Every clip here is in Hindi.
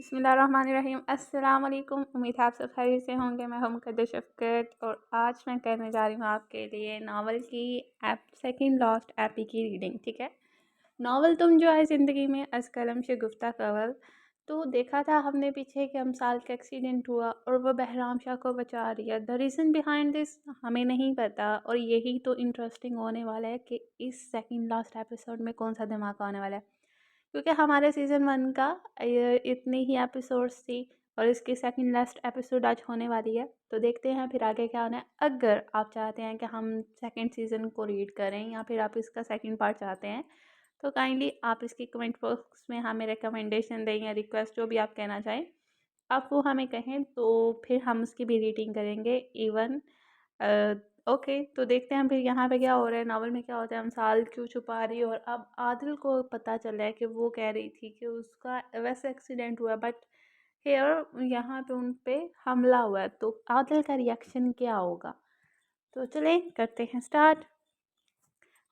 बिस्मिल्लाहिर्रहमानिर्रहीम। अस्सलाम वालेकुम। उम्मीद है आप सब खैरियत से होंगे। मैं हूं मुक़द्दस शफ़क़त और आज मैं करने जा रही हूं आपके लिए नावल की सेकंड लास्ट एपी की रीडिंग। ठीक है, नावल तुम जो है ज़िंदगी में अज़ कलम से गुफ्ता कवल। तो देखा था हमने पीछे कि अमसाल का एक्सीडेंट हुआ और वह बहराम शाह को बचा रही है। द रीज़न बिहाइंड दिस हमें नहीं पता और यही तो इंटरेस्टिंग होने वाला है कि इस सेकंड लास्ट एपिसोड में कौन सा धमाका होने वाला है, क्योंकि हमारे सीज़न 1 का इतनी ही एपिसोड्स थी और इसकी सेकंड लास्ट एपिसोड आज होने वाली है। तो देखते हैं फिर आगे क्या होना है। अगर आप चाहते हैं कि हम सेकंड सीज़न को रीड करें या फिर आप इसका सेकंड पार्ट चाहते हैं तो काइंडली आप इसकी कमेंट बॉक्स में हमें रिकमेंडेशन दें या रिक्वेस्ट जो भी आप कहना चाहें आप वो हमें कहें, तो फिर हम उसकी भी रीडिंग करेंगे। इवन ओके, तो देखते हैं फिर यहाँ पे क्या हो रहा है, नावल में क्या होता है, अमसाल क्यों छुपा रही है। और अब आदिल को पता चला है कि वो कह रही थी कि उसका वैसे एक्सीडेंट हुआ बट हेयर यहाँ पे उन पे हमला हुआ है, तो आदिल का रिएक्शन क्या होगा। तो चलें करते हैं स्टार्ट।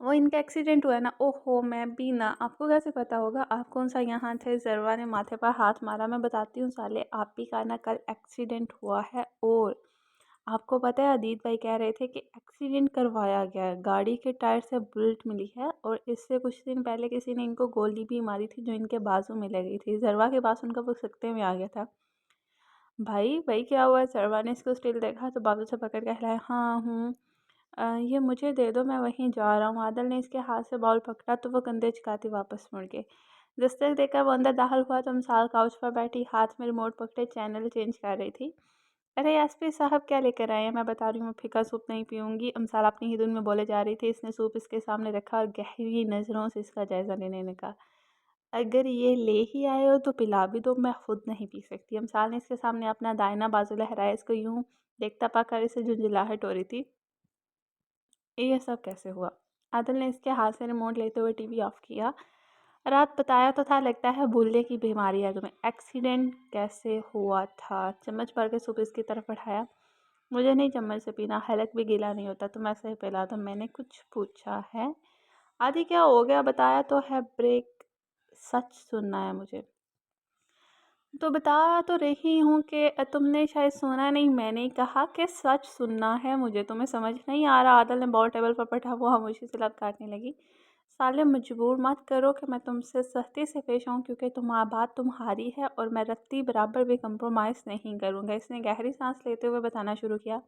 वो इनका एक्सीडेंट हुआ है ना, ओहो मैं भी ना, आपको कैसे पता होगा, आप कौन सा यहाँ थे। जरवा ने माथे पर हाथ मारा। मैं बताती हूँ साले, आप ही का ना कल एक्सीडेंट हुआ है और आपको पता है अदीत भाई कह रहे थे कि एक्सीडेंट करवाया गया है, गाड़ी के टायर से बुलेट मिली है और इससे कुछ दिन पहले किसी ने इनको गोली भी मारी थी जो इनके बाजू में लगी थी। जरवा के पास उनका वो सकते में आ गया था। भाई भाई क्या हुआ। जरवा ने इसको स्टिल देखा तो बाजू से पकड़ के हिलाया। हाँ हूँ, ये मुझे दे दो, मैं वहीं जा रहा हूँ। आदल ने इसके हाथ से बॉल पकड़ा तो वो कंधे झुकाती वापस मुड़ गए। दस्तक देकर वो अंदर दाखिल हुआ तो मिसाल काउच पर बैठी हाथ में रिमोट पकड़े चैनल चेंज कर रही थी। अरे एसपी साहब क्या लेकर आए हैं। मैं बता रही हूँ मैं फीका सूप नहीं पीऊँगी। अमसाल अपनी ही धुन में बोले जा रही थी। इसने सूप इसके सामने रखा और गहरी नज़रों से इसका जायज़ा लेने लगा। अगर ये ले ही आए हो तो पिला भी दो, मैं खुद नहीं पी सकती। अमसाल ने इसके सामने अपना दाहिना बाजू लहराया। इसको यूं देखता पाकर इसे झुंझुलाहट हो रही थी। ये सब कैसे हुआ। आदिल ने इसके हाथ से रिमोट लेते हुए टीवी ऑफ किया। रात बताया तो था, लगता है भूलने की बीमारी है तुम्हें। एक्सीडेंट कैसे हुआ था। चम्मच भर के सूप इसकी तरफ बढ़ाया। मुझे नहीं चम्मच से पीना, हलक भी गीला नहीं होता, तुम ऐसे ही पिला दो। मैंने कुछ पूछा है। आदि क्या हो गया, बताया तो है, ब्रेक सच सुनना है मुझे। तो बता तो रही हूँ कि तुमने शायद सुना नहीं। मैंने कहा कि सच सुनना है मुझे, तुम्हें समझ नहीं आ रहा। आदल ने बॉल टेबल पर पटा वो खामोशी से लत काटने लगी। साले मजबूर मत करो कि मैं तुमसे सख्ती से पेश आऊँ, क्योंकि बात तुम्हारी है और मैं रत्ती बराबर भी कंप्रोमाइज़ नहीं करूँगा। इसने गहरी सांस लेते हुए बताना शुरू किया।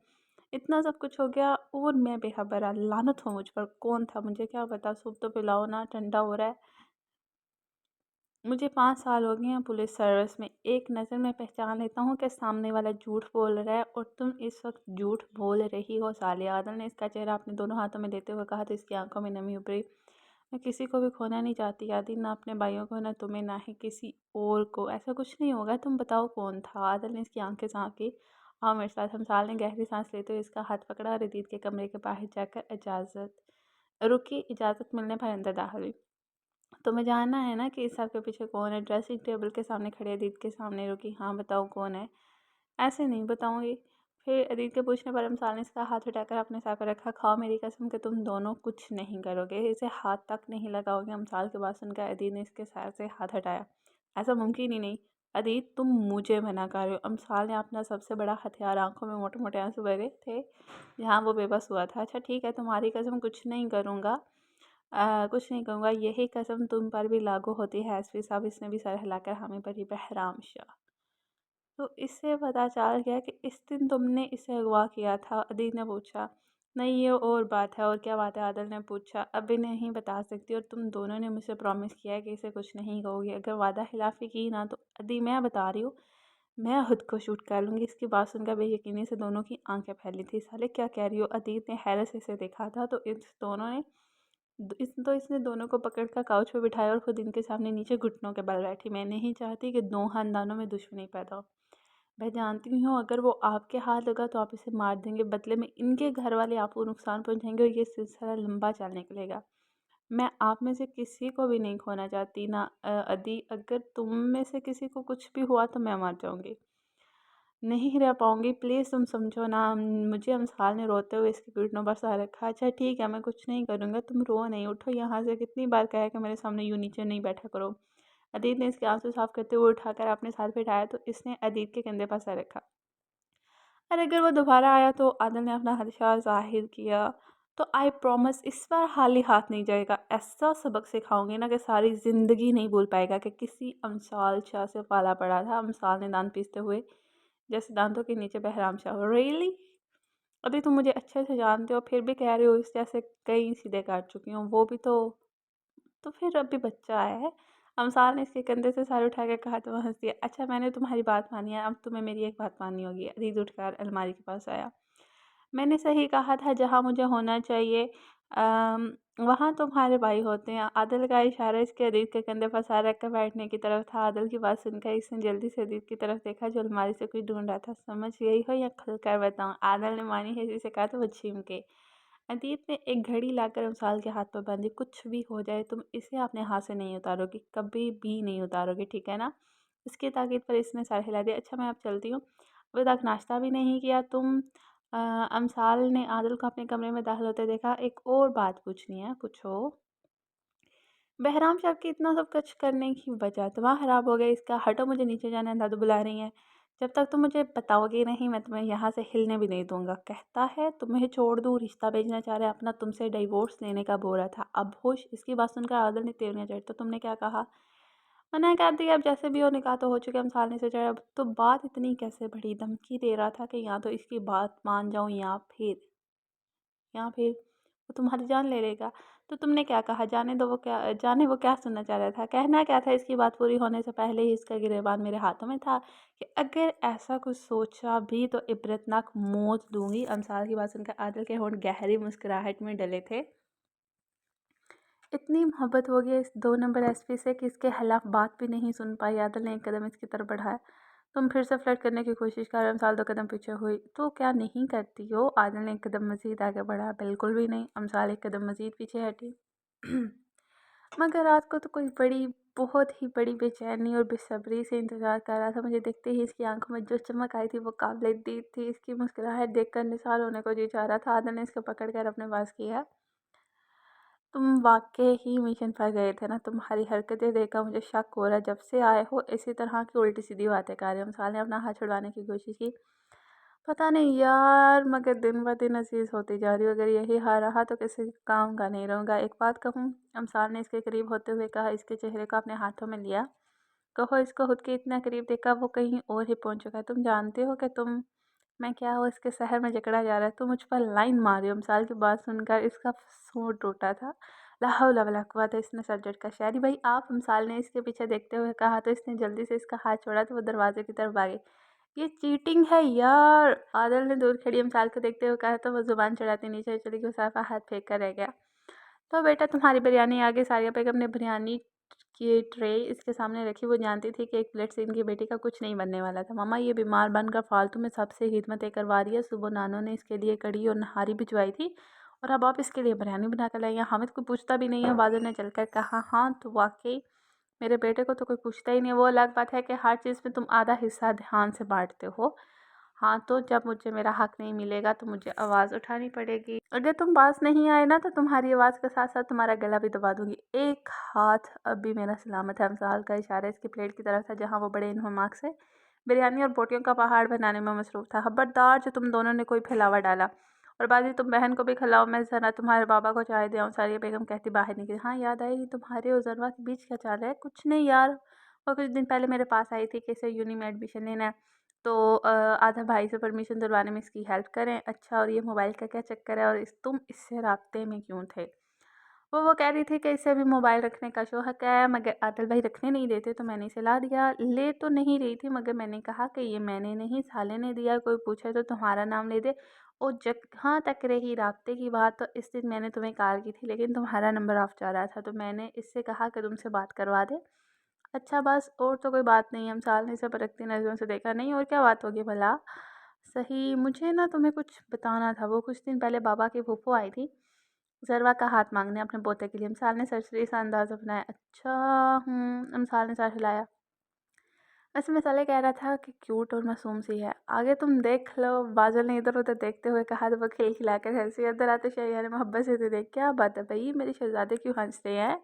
इतना सब कुछ हो गया और मैं बेखबर। लानत हो मुझ पर। कौन था मुझे क्या पता। सूप तो पिलाओ ना, ठंडा हो रहा है। मुझे 5 साल हो गए हैं पुलिस सर्विस में। एक नज़र में पहचान लेता हूँ कि सामने वाला झूठ बोल रहा है और तुम इस वक्त झूठ बोल रही हो साले। आदल ने इसका चेहरा अपने दोनों हाथों में लेते हुए कहा तो इसकी आंखों में नमी उभरी। मैं किसी को भी खोना नहीं चाहती आदि, ना अपने भाइयों को, ना तुम्हें, ना ही किसी और को। ऐसा कुछ नहीं होगा, तुम बताओ कौन था। आदल ने इसकी आंखें झाँकी। आओ मेरे साथ। हमसाल ने गहरी सांस लेते हुए इसका हाथ पकड़ा और अदीत के कमरे के बाहर जाकर इजाज़त रुकी। इजाज़त मिलने पर अंदर दाखिल हुई। तुम्हें जानना है ना कि इस सब के पीछे कौन है। ड्रेसिंग टेबल के सामने खड़े अदीत के सामने रुकी। हाँ बताओ कौन है। ऐसे नहीं बताऊंगी। फिर अदीत के पूछने पर अमसाल ने इसका हाथ उठाकर अपने सर पर रखा। खाओ मेरी कसम कि तुम दोनों कुछ नहीं करोगे, इसे हाथ तक नहीं लगाओगे। अमसाल की बात सुनकर अदीत ने इसके सर से हाथ हटाया। ऐसा मुमकिन ही नहीं। अदीत तुम मुझे मना कर रहे हो। अमसाल ने अपना सबसे बड़ा हथियार, आंखों में मोटे मोटे आंसू भरे थे जहाँ वो बेबस हुआ था। अच्छा ठीक है, तुम्हारी कसम कुछ नहीं करूँगा। कुछ नहीं कहूँगा। यही कसम तुम पर भी लागू होती है एसपी साहब। इसने भी सर हिलाकर हामी भरी। बहराम शाह। तो इससे पता चल गया कि इस दिन तुमने इसे अगवा किया था। अदीत ने पूछा। नहीं ये और बात है। और क्या बात है, आदल ने पूछा। अभी नहीं बता सकती और तुम दोनों ने मुझसे प्रॉमिस किया है कि इसे कुछ नहीं कहोगी। अगर वादा खिलाफी की ना तो अदी मैं बता रही हूँ, मैं खुद को शूट कर लूँगी। इसकी बात सुनकर बेयकीनी से दोनों की आंखें फैली थी। साले क्या कह रही हो। अदीत ने हैरत से इसे देखा था तो इसने दोनों को पकड़कर काउच पर बिठाया और खुद इनके सामने नीचे घुटनों के बल बैठी। मैं नहीं चाहती कि दो खानदानों में दुश्मनी पैदा हो। मैं जानती हूँ अगर वो आपके हाथ लगा तो आप इसे मार देंगे, बदले में इनके घर वाले आपको नुकसान पहुँचाएंगे और ये सिलसिला लंबा चल निकलेगा। मैं आप में से किसी को भी नहीं खोना चाहती ना अदी। अगर तुम में से किसी को कुछ भी हुआ तो मैं मर जाऊँगी, नहीं रह पाऊँगी। प्लीज़ तुम समझो ना मुझे। अमसाल ने रोते हुए इसके घुटनों पर सर रखा। अच्छा ठीक है, मैं कुछ नहीं करूँगा, तुम रो नहीं, उठो यहाँ से। कितनी बार कहा है कि मेरे सामने यूँ नीचे नहीं बैठा करो। अदीत ने इसके आंसू साफ करते हुए उठाकर अपने साथ बिठाया तो इसने अदीत के कंधे पर सर रखा। और अगर वो दोबारा आया तो आदिल ने अपना हर्षा जाहिर किया। तो आई प्रॉमिस इस बार खाली हाथ नहीं जाएगा। ऐसा सबक सिखाऊंगी ना कि सारी ज़िंदगी नहीं भूल पाएगा कि किसी अमसाल शाह से पाला पड़ा था। अमसाल ने दांत पीसते हुए जैसे दांतों के नीचे बहराम शाह। रियली? अभी तुम मुझे अच्छे से जानते हो फिर भी कह रहे हो इस जैसे कई सीधे काट चुकी हूँ वो भी तो फिर अभी बच्चा आया है। अमसाल ने इसके कंधे से सर उठा कर कहा तो वह हंस दिया। अच्छा मैंने तुम्हारी बात मानी है अब तुम्हें मेरी एक बात माननी होगी। अदीत उठकर अलमारी के पास आया। मैंने सही कहा था जहाँ मुझे होना चाहिए वहाँ तुम्हारे भाई होते हैं। आदिल का इशारा इसके अदीत के कंधे पर सर रख कर बैठने की तरफ था। आदिल की बात सुनकर इसने जल्दी से अदीत की तरफ देखा जो अलमारी से कुछ ढूंढ रहा था। समझ गई हो या खुल कर बताऊँ? आदिल ने मानी है इसे कहा तो वो छीन के। अदीत ने एक घड़ी लाकर अमसाल के हाथ पर बांधी। कुछ भी हो जाए तुम इसे अपने हाथ से नहीं उतारोगी, कभी भी नहीं उतारोगी, ठीक है ना? इसकी ताकीद पर इसने सर हिला दिया। अच्छा मैं अब चलती हूँ। अभी तक नाश्ता भी नहीं किया तुम? अमसाल ने आदिल को अपने कमरे में दाखिल होते देखा। एक और बात पूछनी है, पूछो। बहराम साहब की इतना सब कुछ करने की वजह दिमाग खराब हो गया इसका। हटो मुझे नीचे जाना है, दादू बुला रही हैं। जब तक तुम मुझे बताओगे नहीं मैं तुम्हें यहाँ से हिलने भी नहीं दूंगा। कहता है तुम्हें छोड़ दूँ, रिश्ता भेजना चाह रहा है अपना, तुमसे डिवोर्स लेने का बोल रहा था। अब होश। इसकी बात सुनकर आदिल ने तेवनियां चढ़। तो तुमने क्या कहा? मना कर दिया। अब जैसे भी हो निकाह तो हो चुके। हम सालने से चढ़े। अब तो बात इतनी कैसे बढ़ी? धमकी दे रहा था कि या तो इसकी बात मान जाऊँ या फिर वो तुम्हारी जान ले लेगा। तो तुमने क्या कहा? जाने दो। वो क्या जाने वो क्या सुनना चाह रहा था? कहना क्या था? इसकी बात पूरी होने से पहले ही इसका गिरेबान मेरे हाथों में था कि अगर ऐसा कुछ सोचा भी तो इबरतनाक मौत दूंगी। अमसाल की बात सुनकर आदिल के होंठ गहरी मुस्कुराहट में डले थे। इतनी मोहब्बत हो गई इस 2 नंबर एसपी से कि इसके खिलाफ बात भी नहीं सुन पाई। आदिल ने एक कदम इसकी तरफ बढ़ाया। तुम फिर से फ्लर्ट करने की कोशिश कर। अमसाल 2 कदम पीछे हुई। तो क्या नहीं करती हो? आदिल ने एक कदम मजीद आगे बढ़ा। बिल्कुल भी नहीं। अमसाल एक कदम मजीद पीछे हटी। मगर रात को तो कोई बहुत ही बड़ी बेचैनी और बेसब्री से इंतज़ार कर रहा था। मुझे देखते ही इसकी आंखों में जो चमक आई थी वो काबिल दीद थी। इसकी मुस्कुराहट देखकर निसार होने को जी चाह रहा था। आदिल ने इसको पकड़ कर अपने पास किया। तुम वाकई ही मिशन पर गए थे ना? तुम्हारी हरकतें देखकर मुझे शक हो रहा है। जब से आए हो इसी तरह की उल्टी सीधी बातें कर रहे हो। अमसाल ने अपना हाथ छुड़वाने की कोशिश की। पता नहीं यार मगर दिन ब दिन अजीज होती जा रही हो। अगर यही हाल रहा तो किसी काम का नहीं रहूँगा। एक बात कहूँ? अमसाल ने इसके करीब होते हुए कहा। इसके चेहरे को अपने हाथों में लिया। कहो। इसको खुद के इतना करीब देखा वो कहीं और ही पहुंच चुका है। तुम जानते हो कि मैं क्या हो? इसके शहर में जकड़ा जा रहा है। तुम मुझ पर लाइन मारी हो। अमसाल की बात सुनकर इसका सूर टूटा था। ला हौला वला कुव्वता। इसने सर झटका। शायरी भाई आप? अमसाल ने इसके पीछे देखते हुए कहा तो इसने जल्दी से इसका हाथ छोड़ा तो वो दरवाजे की तरफ भागी। ये चीटिंग है यार। आदिल ने दूर खड़ी अमसाल को देखते हुए कहा तो वो जुबान चढ़ाती नीचे चली गई। मुसाफा हाथ फेंक कर रह गया। तो बेटा तुम्हारी बिरयानी आ गई। सारिया बेगम ने बिरयानी की ट्रे इसके सामने रखी। वो जानती थी कि एक प्लेट से इनकी बेटी का कुछ नहीं बनने वाला था। मामा ये बीमार बनकर फालतू में सबसे खिदमतें करवा रही है। सुबह नानो ने इसके लिए कढ़ी और नहारी भिजवाई थी और अब आप इसके लिए बिरयानी बना कर लाई हैं। हामिद को पूछता भी नहीं है। बादल ने चलकर कहा। हाँ तो वाकई मेरे बेटे को तो कोई पूछता ही नहीं है। वो अलग बात है कि हर चीज़ में तुम आधा हिस्सा ध्यान से बांटते हो। हाँ तो जब मुझे मेरा हक नहीं मिलेगा तो मुझे आवाज़ उठानी पड़ेगी। अगर तुम पास नहीं आए ना तो तुम्हारी आवाज़ के साथ साथ तुम्हारा गला भी दबा दूंगी। एक हाथ अब भी मेरा सलामत है। अमसाल का इशारा इसकी प्लेट की तरफ था जहाँ वो बड़े इन्हमाक से बिरयानी और बोटियों का पहाड़ बनाने में मसरूफ़ था। खबरदार जो तुम दोनों ने कोई फैलावा डाला और बाजी तुम बहन को भी खिलाओ। मैं ज़रा तुम्हारे बाबा को चाय दे आऊँ। सारिया बेगम कहती बाहर निकली। हाँ याद आई तुम्हारे और जरवा के बीच क्या चाल रहा है? कुछ नहीं यार वो कुछ दिन पहले मेरे पास आई थी कि इसे यूनी में एडमिशन लेना है तो आधा भाई से परमिशन दिलवाने में इसकी हेल्प करें। अच्छा और ये मोबाइल का क्या चक्कर है और तुम इससे राब्ते में क्यों थे? वो कह रही थी कि इसे भी मोबाइल रखने का शौक है मगर आदिल भाई रखने नहीं देते तो मैंने इसे ला दिया। ले तो नहीं रही थी मगर मैंने कहा कि ये मैंने नहीं साले ने दिया। कोई पूछे तो तुम्हारा नाम ले दे। और जहाँ तक रही राब्ते की बात तो इस दिन मैंने तुम्हें कॉल की थी लेकिन तुम्हारा नंबर ऑफ जा रहा था तो मैंने इससे कहा कि तुमसे बात करवा दे। अच्छा बस और तो कोई बात नहीं। हम साल ने इसे परखती नज़रों से देखा। नहीं और क्या बात होगी भला? सही मुझे ना तुम्हें कुछ बताना था। वो कुछ दिन पहले बाबा की फूफो आई थी ज़रवा का हाथ मांगने अपने पोते के लिए। अमसाल ने सरसरी सा अंदाज़ अपनाया। अच्छा अमसाल ने सर हिलाया। वैसे मिसाले कह रहा था कि क्यूट और मासूम सी है। आगे तुम देख लो। बादल ने इधर उधर देखते हुए कहा तो वो खिलखिलाकर हंसी। अंदर आते शहरिया ने मोहब्बत से तो देख क्या बात है भाई मेरे शहजादे क्यों हंस रहे हैं?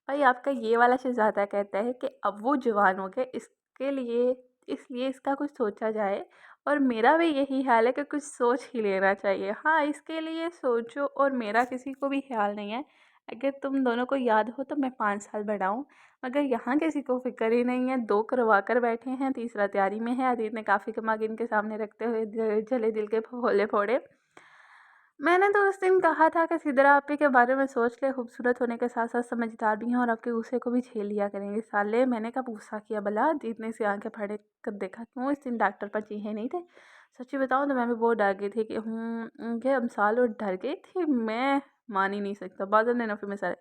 भाई आपका ये वाला शहज़ादा कहता है कि अब वो जवान हो गए, इसके लिए इसलिए इसका कुछ सोचा जाए। और मेरा भी यही हाल है कि कुछ सोच ही लेना चाहिए। हाँ, इसके लिए सोचो और मेरा किसी को भी ख़्याल नहीं है। अगर तुम दोनों को याद हो तो मैं 5 साल बड़ा हूँ, मगर यहाँ किसी को फ़िक्र ही नहीं है। 2 करवा कर बैठे हैं, तीसरा तैयारी में है। अदित ने काफ़ी कमा के इनके सामने रखते हुए जले दिल के फफोले फोड़े। मैंने तो उस दिन कहा था कि सिद्रा आपी के बारे में सोच ले, खूबसूरत होने के साथ साथ समझदार भी हैं और आपके गुस्से को भी झेल लिया करेंगे। साले, मैंने कब गुस्सा किया भला? जीतने से आंखें फाड़े कर देखा, क्यों इस दिन डॉक्टर पर चीखे नहीं थे? सच्ची बताऊं तो मैं भी बहुत डर गई थी कि उनके अमसाल, और डर गई थी मैं। मान ही नहीं सकता। बादल ने नफे में सर,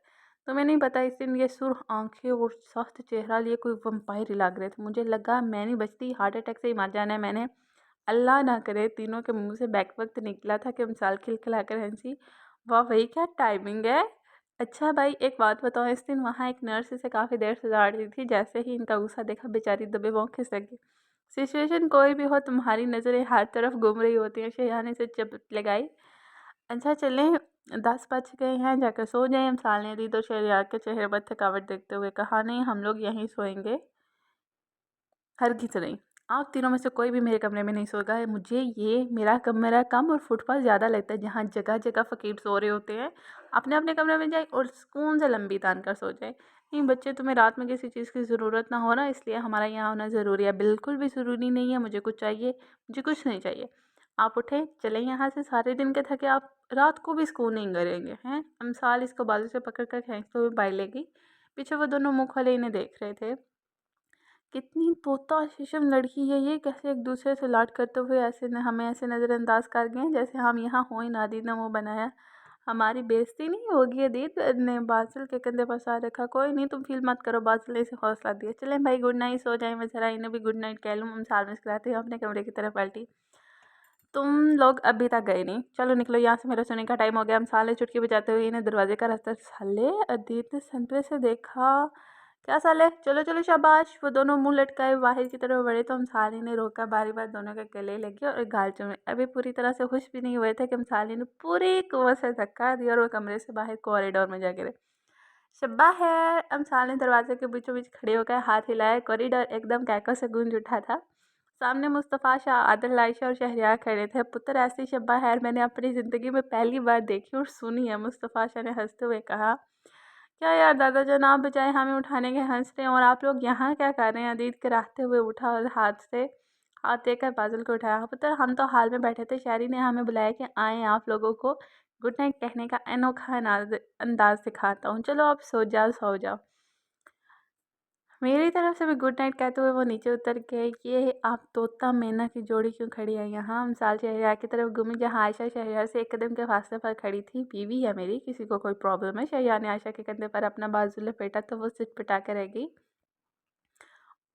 तुम्हें नहीं पता इस दिन ये सुर्ख आंखें और सख्त चेहरा लिए कोई वम्पायर ही लग रहे थे। मुझे लगा मैं नहीं बचती, हार्ट अटैक से ही मर जाना है मैंने। अल्लाह ना करे। तीनों के मुंह से बैक वक्त निकला था कि मिसाल खिलखिलाकर हंसी। वाह भाई, क्या टाइमिंग है। अच्छा भाई, एक बात बताओ, इस दिन वहाँ एक नर्स से काफ़ी देर से झाड़ रही थी। जैसे ही इनका गुस्सा देखा, बेचारी दबे पाँव खिसक गई। सिचुएशन कोई भी हो, तुम्हारी नज़रें हर तरफ घूम रही होती हैं। शयाने से चपत लगाई। अच्छा चलें, 10 बज गए हैं, जाकर सो जाएं। हम सालने दी तो शहरियार के चेहरे पर थकावट देखते हुए कहा, नहीं, हम लोग यहीं सोएंगे। हरगिज़ नहीं। आप तीनों में से कोई भी मेरे कमरे में नहीं सोएगा। मुझे ये मेरा कमरा कम और फुटपाथ ज़्यादा लगता है, जहाँ जगह जगह फ़कीर सो रहे होते हैं। अपने अपने कमरे में जाए और सुकून से लंबी तान कर सो जाए। नहीं बच्चे, तुम्हें रात में किसी चीज़ की ज़रूरत ना हो ना, इसलिए हमारा यहाँ होना ज़रूरी है। बिल्कुल भी ज़रूरी नहीं है मुझे कुछ चाहिए, मुझे कुछ नहीं चाहिए। आप उठें, चलें यहाँ से। सारे दिन के थके आप रात को भी सुकून नहीं करेंगे हैं। अमसाल इसको बाजू से पकड़ कर खींचते हुए बाहर ले गई। पीछे वो दोनों मुँह खोले इन्हें देख रहे थे। कितनी तोता शीशम लड़की है ये, कैसे एक दूसरे से लाड करते हुए हमें ऐसे नज़रअंदाज कर गए जैसे हम यहाँ हो ही ना। अदीत ने मुँह बनाया। हमारी बेइज्जती नहीं होगी? अदीत ने बादल के कंधे पर सर रखा। कोई नहीं, तुम फील मत करो। बादल ने इसे हौसला दिया। चलें भाई, गुड नाइट, सो जाए। मैं ज़रा इन्हें भी गुड नाइट कह लूँ। हम साल मुस्कुराते हुए अपने कमरे की तरफ पलटी। तुम लोग अभी तक गए नहीं, चलो निकलो यहाँ से, मेरा सोने का टाइम हो गया। हम साले चुटकी बजाते हुए इन्हें दरवाजे का रास्ता। साले, अदीत ने संतरे से देखा। क्या साले, चलो चलो शाबाश। वो दोनों मुंह लटकाए बाहर की तरफ बढ़े तो हम साले ने रोका। बारी बार दोनों के गले लगे और गाल चूमे। अभी पूरी तरह से खुश भी नहीं हुए थे कि हम साले ने पूरी कुव्वत से धक्का दिया और वो कमरे से बाहर कॉरिडोर में जा गिरे। शब्बा है। हम साले ने दरवाजे के बीचों बीच खड़े होकर हाथ हिलाया। कॉरिडोर एकदम कैकों से गूंज उठा था। सामने मुस्तफ़ा शाह, आदिल, आयशा और शहरयार खड़े थे। पुत्र, ऐसी शब्बा हैर मैंने अपनी ज़िंदगी में पहली बार देखी और सुनी है। मुस्तफ़ा शाह ने हंसते हुए कहा। क्या यार दादा जान, आप बजाय हमें उठाने के हंस रहे हैं और आप लोग यहाँ क्या कर रहे हैं? अदीत कराहते हुए उठा और हाथ देकर बादल को उठाया। पुत्र, हम तो हाल में बैठे थे, शायरी ने हमें बुलाया कि आए आप लोगों को गुड नाइट कहने का अनोखा अंदाज दिखाता हूँ। चलो आप सो जाओ। मेरी तरफ से भी गुड नाइट कहते हुए वो नीचे उतर गए। ये आप तोता मैना की जोड़ी क्यों खड़ी है यहाँ? हम साल शहरयार की तरफ घूमी, जहाँ आयशा शहरयार से एक कदम के फासले पर खड़ी थी। बीवी है मेरी, किसी को कोई प्रॉब्लम है? शहरयार ने आयशा के कंधे पर अपना बाजू लपेटा तो वो सिटपटा कर रह गई।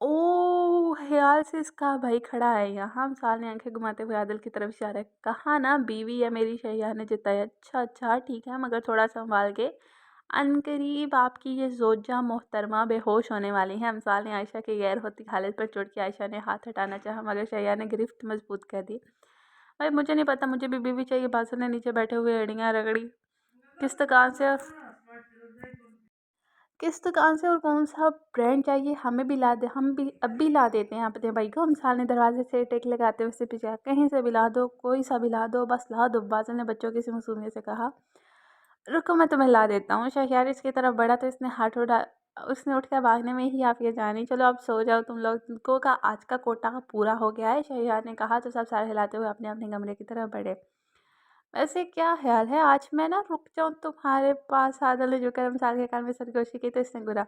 ओह, ख्याल से इसका भाई खड़ा है यहाँ। हम साल ने आंखें घुमाते हुए आदिल की तरफ इशारा कहा ना, बीवी है मेरी, शहरयार ने जताया। अच्छा अच्छा ठीक है, मगर थोड़ा संभाल के। अनकरीब आपकी ये जोजा मोहतरमा बेहोश होने वाली है। अमसाल ने आयशा की गैर होती हालत पर चोट की। आयशा ने हाथ हटाना चाहा, मगर शैया ने गिरफ्त मजबूत कर दी। भाई मुझे नहीं पता, मुझे भी बीवी चाहिए। बासु ने नीचे बैठे हुए एड़ियाँ रगड़ी। किस दुकान से किस दुकान से और कौन सा ब्रांड चाहिए? हमें भी ला दे, हम भी अब भी ला देते हैं अपने भाई को। अमसाल ने दरवाजे से टेक लगाते हुए से पीछे, कहीं से भी ला दो, कोई सा भी ला दो, बस ला दो। बादल ने बच्चों की सी मासूमियत से कहा। रुको, मैं तुम्हें ला देता हूँ। शहरयार इसकी तरफ बढ़ा तो उसने उठ कर भागने में ही आप ये जानी। चलो अब सो जाओ, तुम लोगों का आज का कोटा पूरा हो गया है, शहरयार ने कहा तो सब सारे हिलाते हुए अपने अपने कमरे की तरफ बढ़े। वैसे क्या ख्याल है, आज मैं ना रुक जाऊँ तुम्हारे पास? आदल ने जो कर्मसाल के कान में सरगोशी की तो इसने गुरा।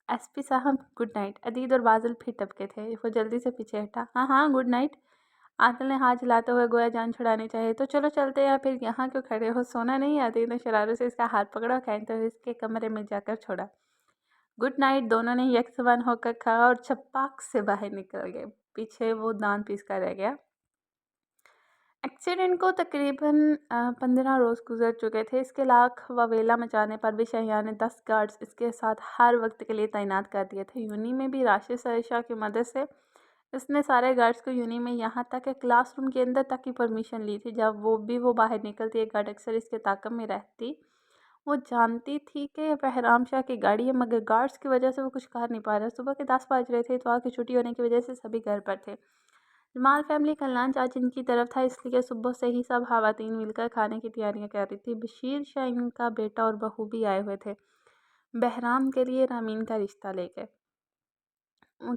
एसपी साहब गुड नाइट। अदीद और बादल फिर टपके थे। वो जल्दी से पीछे हटा। हाँ हाँ गुड नाइट। आदिल ने हाथ हिलाते हुए गोया जान छुड़ानी चाहिए तो चलो चलते हैं, फिर यहाँ क्यों खड़े हो? सोना नहीं? अदीद ने शरारत से इसका हाथ पकड़ा, कहते हुए इसके कमरे में जाकर छोड़ा। Good night. दोनों ने यकसमान होकर कहा और छपाक से बाहर निकल गए। पीछे वो दांत पीस कर रह गया। एक्सीडेंट को तकरीबन 15 रोज़ गुजर चुके थे। इसके लाख ववेला मचाने पर भी शहयार ने 10 गार्ड्स इसके साथ हर वक्त के लिए तैनात कर दिए थे। यूनी में भी राशिद शाह की मदद से इसने सारे गार्ड्स को यूनी में, यहाँ तक कि क्लासरूम के अंदर तक की परमिशन ली थी। जब वो बाहर निकलती, एक गार्ड अक्सर इसके ताक़ब में रहती। वो जानती थी कि बहराम शाह की गाड़ी है, मगर गार्ड्स की वजह से वो कुछ कर नहीं पा रहा। सुबह के 10 बज रहे थे, इतवार की छुट्टी होने की वजह से सभी घर पर थे। जमाल फैमिली का लंच आज इनकी तरफ था, इसलिए सुबह से ही सब खवातीन मिलकर खाने की तैयारियां कर रही थी। बशीर शाह इनका बेटा और बहू भी आए हुए थे बहराम के लिए रामीन का रिश्ता लेकर।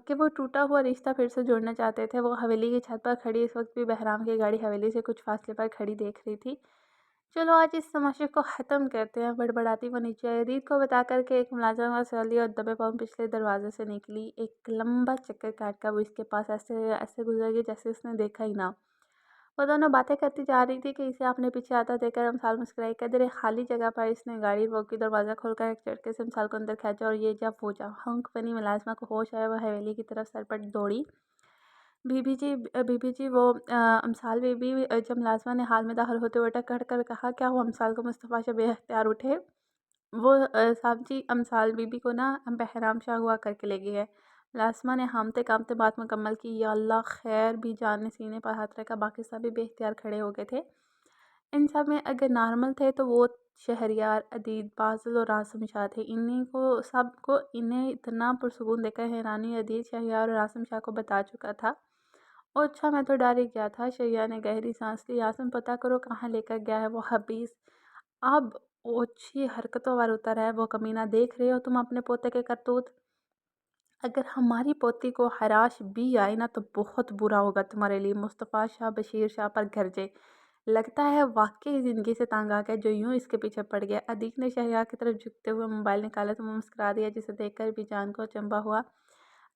कि वो टूटा हुआ रिश्ता फिर से जोड़ना चाहते थे। वो हवेली की छत पर खड़ी, इस वक्त भी बहराम की गाड़ी हवेली से कुछ फासले पर खड़ी देख रही थी। चलो आज इस तमाशे को ख़त्म करते हैं, बड़बड़ाती वो नीचे आई। रीत को बता कर के एक मुलाजिम का सर लिया और दबे पाँव पिछले दरवाजे से निकली। एक लंबा चक्कर काट कर वो इसके पास ऐसे ऐसे गुजर गई जैसे उसने देखा ही ना। वो दोनों बातें करती जा रही थी कि इसे अपने पीछे आता देखकर अमसाल मुस्कुराई। कदर एक खाली जगह पर इसने गाड़ी रोकी, दरवाज़ा खोलकर एक झटके से अमसाल को अंदर खींचा और ये जा वो जा। हंक बनी मुलाजमा को होश आया, वह हवेली की तरफ सरपट दौड़ी। बीबी जी वो अमसाल बीबी जब मुलाजमा ने हाल में दाखिल होते हुए अटक कर कहा, क्या हुआ अमसाल को? मुस्तफ़ा शा बेख्तियार उठे। वो साहब जी अमसाल बीबी को ना बहराम शाह हुआ करके ले गई है। मुलाजमा ने हामते कामते बात मुकम्मल की। या अल्लाह खैर, भी जान ने सीने पर हाथ रखा। बाकी सभी बेख्तियार खड़े हो गए थे। इन सब में अगर नॉर्मल थे तो वो शहरियार, अदीद, बाज़िल और आसम शाह थे। इन्हीं को सबको इन्हें इतना पुरसकून देखकर हैरानी अदीद, शहरियार और आसम शाह को बता चुका था। और अच्छा, मैं तो डर ही गया था। शैया ने गहरी सांस ली। आसम, पता करो कहाँ लेकर गया है वो हबीस। अब ओछी हरकतों वार उतर है वो कमीना। देख रहे हो तुम अपने पोते के करतूत? अगर हमारी पोती को हराश भी आई ना तो बहुत बुरा होगा तुम्हारे लिए। मुस्तफ़ा शाह बशीर शाह पर गरजे। लगता है वाकई ज़िंदगी से तंग आ गया जो यूं इसके पीछे पड़ गया। अदीक ने शहरियार की तरफ झुकते हुए मोबाइल निकाला तो वो मुस्कुरा दिया, जिसे देखकर भी जान को अचंभा हुआ।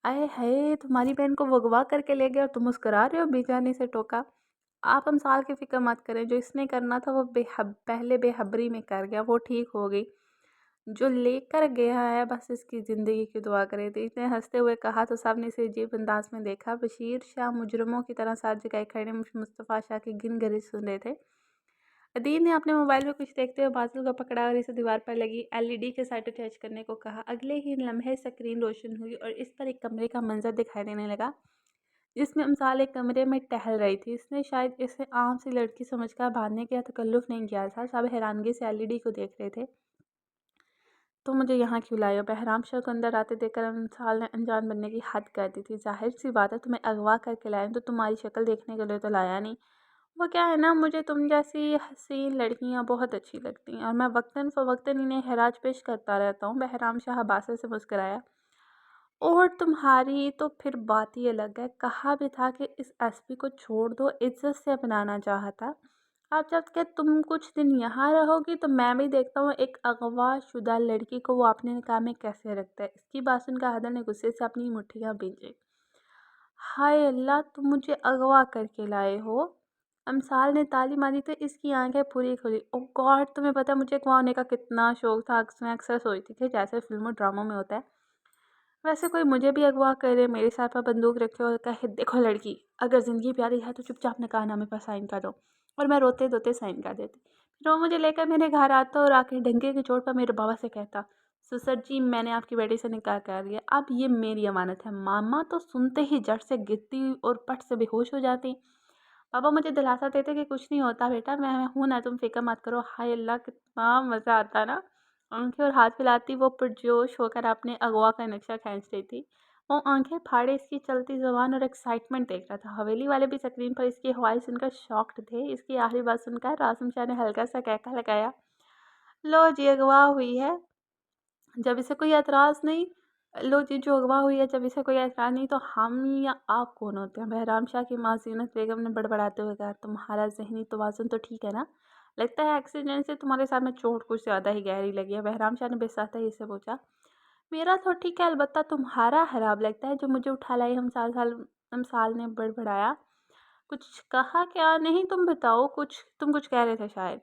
आए हाय, तुम्हारी बहन को वो अगवा करके ले गया और तुम मुस्कुरा रहे हो? बेजाने से टोका। आप अमसाल की फ़िक्र मत करें, जो इसने करना था वो पहले बेखबरी में कर गया, वो ठीक हो गई। जो लेकर गया है बस इसकी ज़िंदगी की दुआ करें। तो इसने हंसते हुए कहा तो सबने इसे अजीब अंदाज में देखा। बशीर शाह मुजरमों की तरह साथ जगह खड़े मुस्तफ़ा शाह की गिन गरी सुन रहे थे। अदील ने अपने मोबाइल में कुछ देखते हुए बादल को पकड़ा और इसे दीवार पर लगी एलईडी के साइड अटैच करने को कहा। अगले ही लम्हे स्क्रीन रोशन हुई और इस पर एक कमरे का मंजर दिखाई देने लगा, जिसमें अमसाल एक कमरे में टहल रही थी। इसने शायद इसे आम सी लड़की समझकर भागने का तकल्लुफ़ नहीं किया था। सब हैरानगी से एलईडी को देख रहे थे। तो मुझे यहाँ क्यों लाए हो? बहराम शाह को अंदर आते देखकर अमसाल ने अनजान बनने की हद कर दी थी। जाहिर सी बात है, तुम्हें अगवा करके लाए तो तुम्हारी शक्ल देखने के लिए तो लाया नहीं। वो क्या है ना, मुझे तुम जैसी हसीन लड़कियाँ बहुत अच्छी लगती हैं और मैं वक्तन फ़वक्तन इन्हें हैराज पेश करता रहता हूँ। बहराम शाह बासे से मुस्कराया। और तुम्हारी तो फिर बात ही अलग है। कहा भी था कि इस एसपी को छोड़ दो, इज्जत से अपनाना चाहा था। अब जब के तुम कुछ दिन यहाँ रहोगी तो मैं भी देखता हूँ एक अगवा शुदा लड़की को वो अपने निकाह में कैसे रखता है। इसकी बात सुनकर हदर ने गुस्से से अपनी मुट्ठियाँ भींची। हाय अल्लाह, तुम मुझे अगवा करके लाए हो? अमसाल ने ताली मारी तो इसकी आंखें पूरी खुली। ओ गॉड, तुम्हें पता है मुझे अगवा होने का कितना शौक था। मैं अक्सर सोचती थी जैसे फिल्मों ड्रामों में होता है वैसे कोई मुझे भी अगवा करे, मेरे सर पर बंदूक रखे और कहे, देखो लड़की, अगर ज़िंदगी प्यारी है तो चुपचाप निकाहनामे पर साइन कर दो। और मैं रोते धोते साइन कर देती। फिर वो मुझे लेकर मेरे घर आता और आके डंके की चोट पर मेरे बाबा से कहता, सुसर जी मैंने आपकी बेटी से निकाह कर दिया, अब ये मेरी अमानत है। मामा तो सुनते ही जड़ से गिरती और पट से बेहोश हो जाती। पापा मुझे दिलासा देते कि कुछ नहीं होता बेटा, मैं हूँ ना, तुम फिक्र मत करो। हाय अल्लाह, कितना मज़ा आता ना। आंखें और हाथ फैलाती वो पुरजोश होकर अपने अगवा का नक्शा खींच रही थी। वो आंखें फाड़े इसकी चलती ज़बान और एक्साइटमेंट देख रहा था। हवेली वाले भी स्क्रीन पर इसकी हवाई सुनकर शॉक्ड थे। इसकी आखिरी बात सुनकर रासिम शाह ने हल्का सा कहका लगाया, लो जी अगवा हुई है, जब इसे कोई एतराज़ नहीं। लो जी, जो अगवा हुई है, जब इसे कोई एतराज़ नहीं तो हम या आप कौन होते हैं? बहराम शाह की माँ ज़ीनत बेगम ने बड़बड़ाते हुए कहा, तुम्हारा ज़हनी तवाज़ुन तो ठीक है ना? लगता है एक्सीडेंट से तुम्हारे साथ में चोट कुछ ज़्यादा ही गहरी लगी है। बहराम शाह ने बेसाख्ता से पूछा। मेरा तो ठीक है, अलबत्ता तुम्हारा खराब लगता है जो मुझे उठा लाई। हम साल ने बड़बड़ाया। कुछ कहा क्या? नहीं, तुम बताओ कुछ, तुम कुछ कह रहे थे शायद।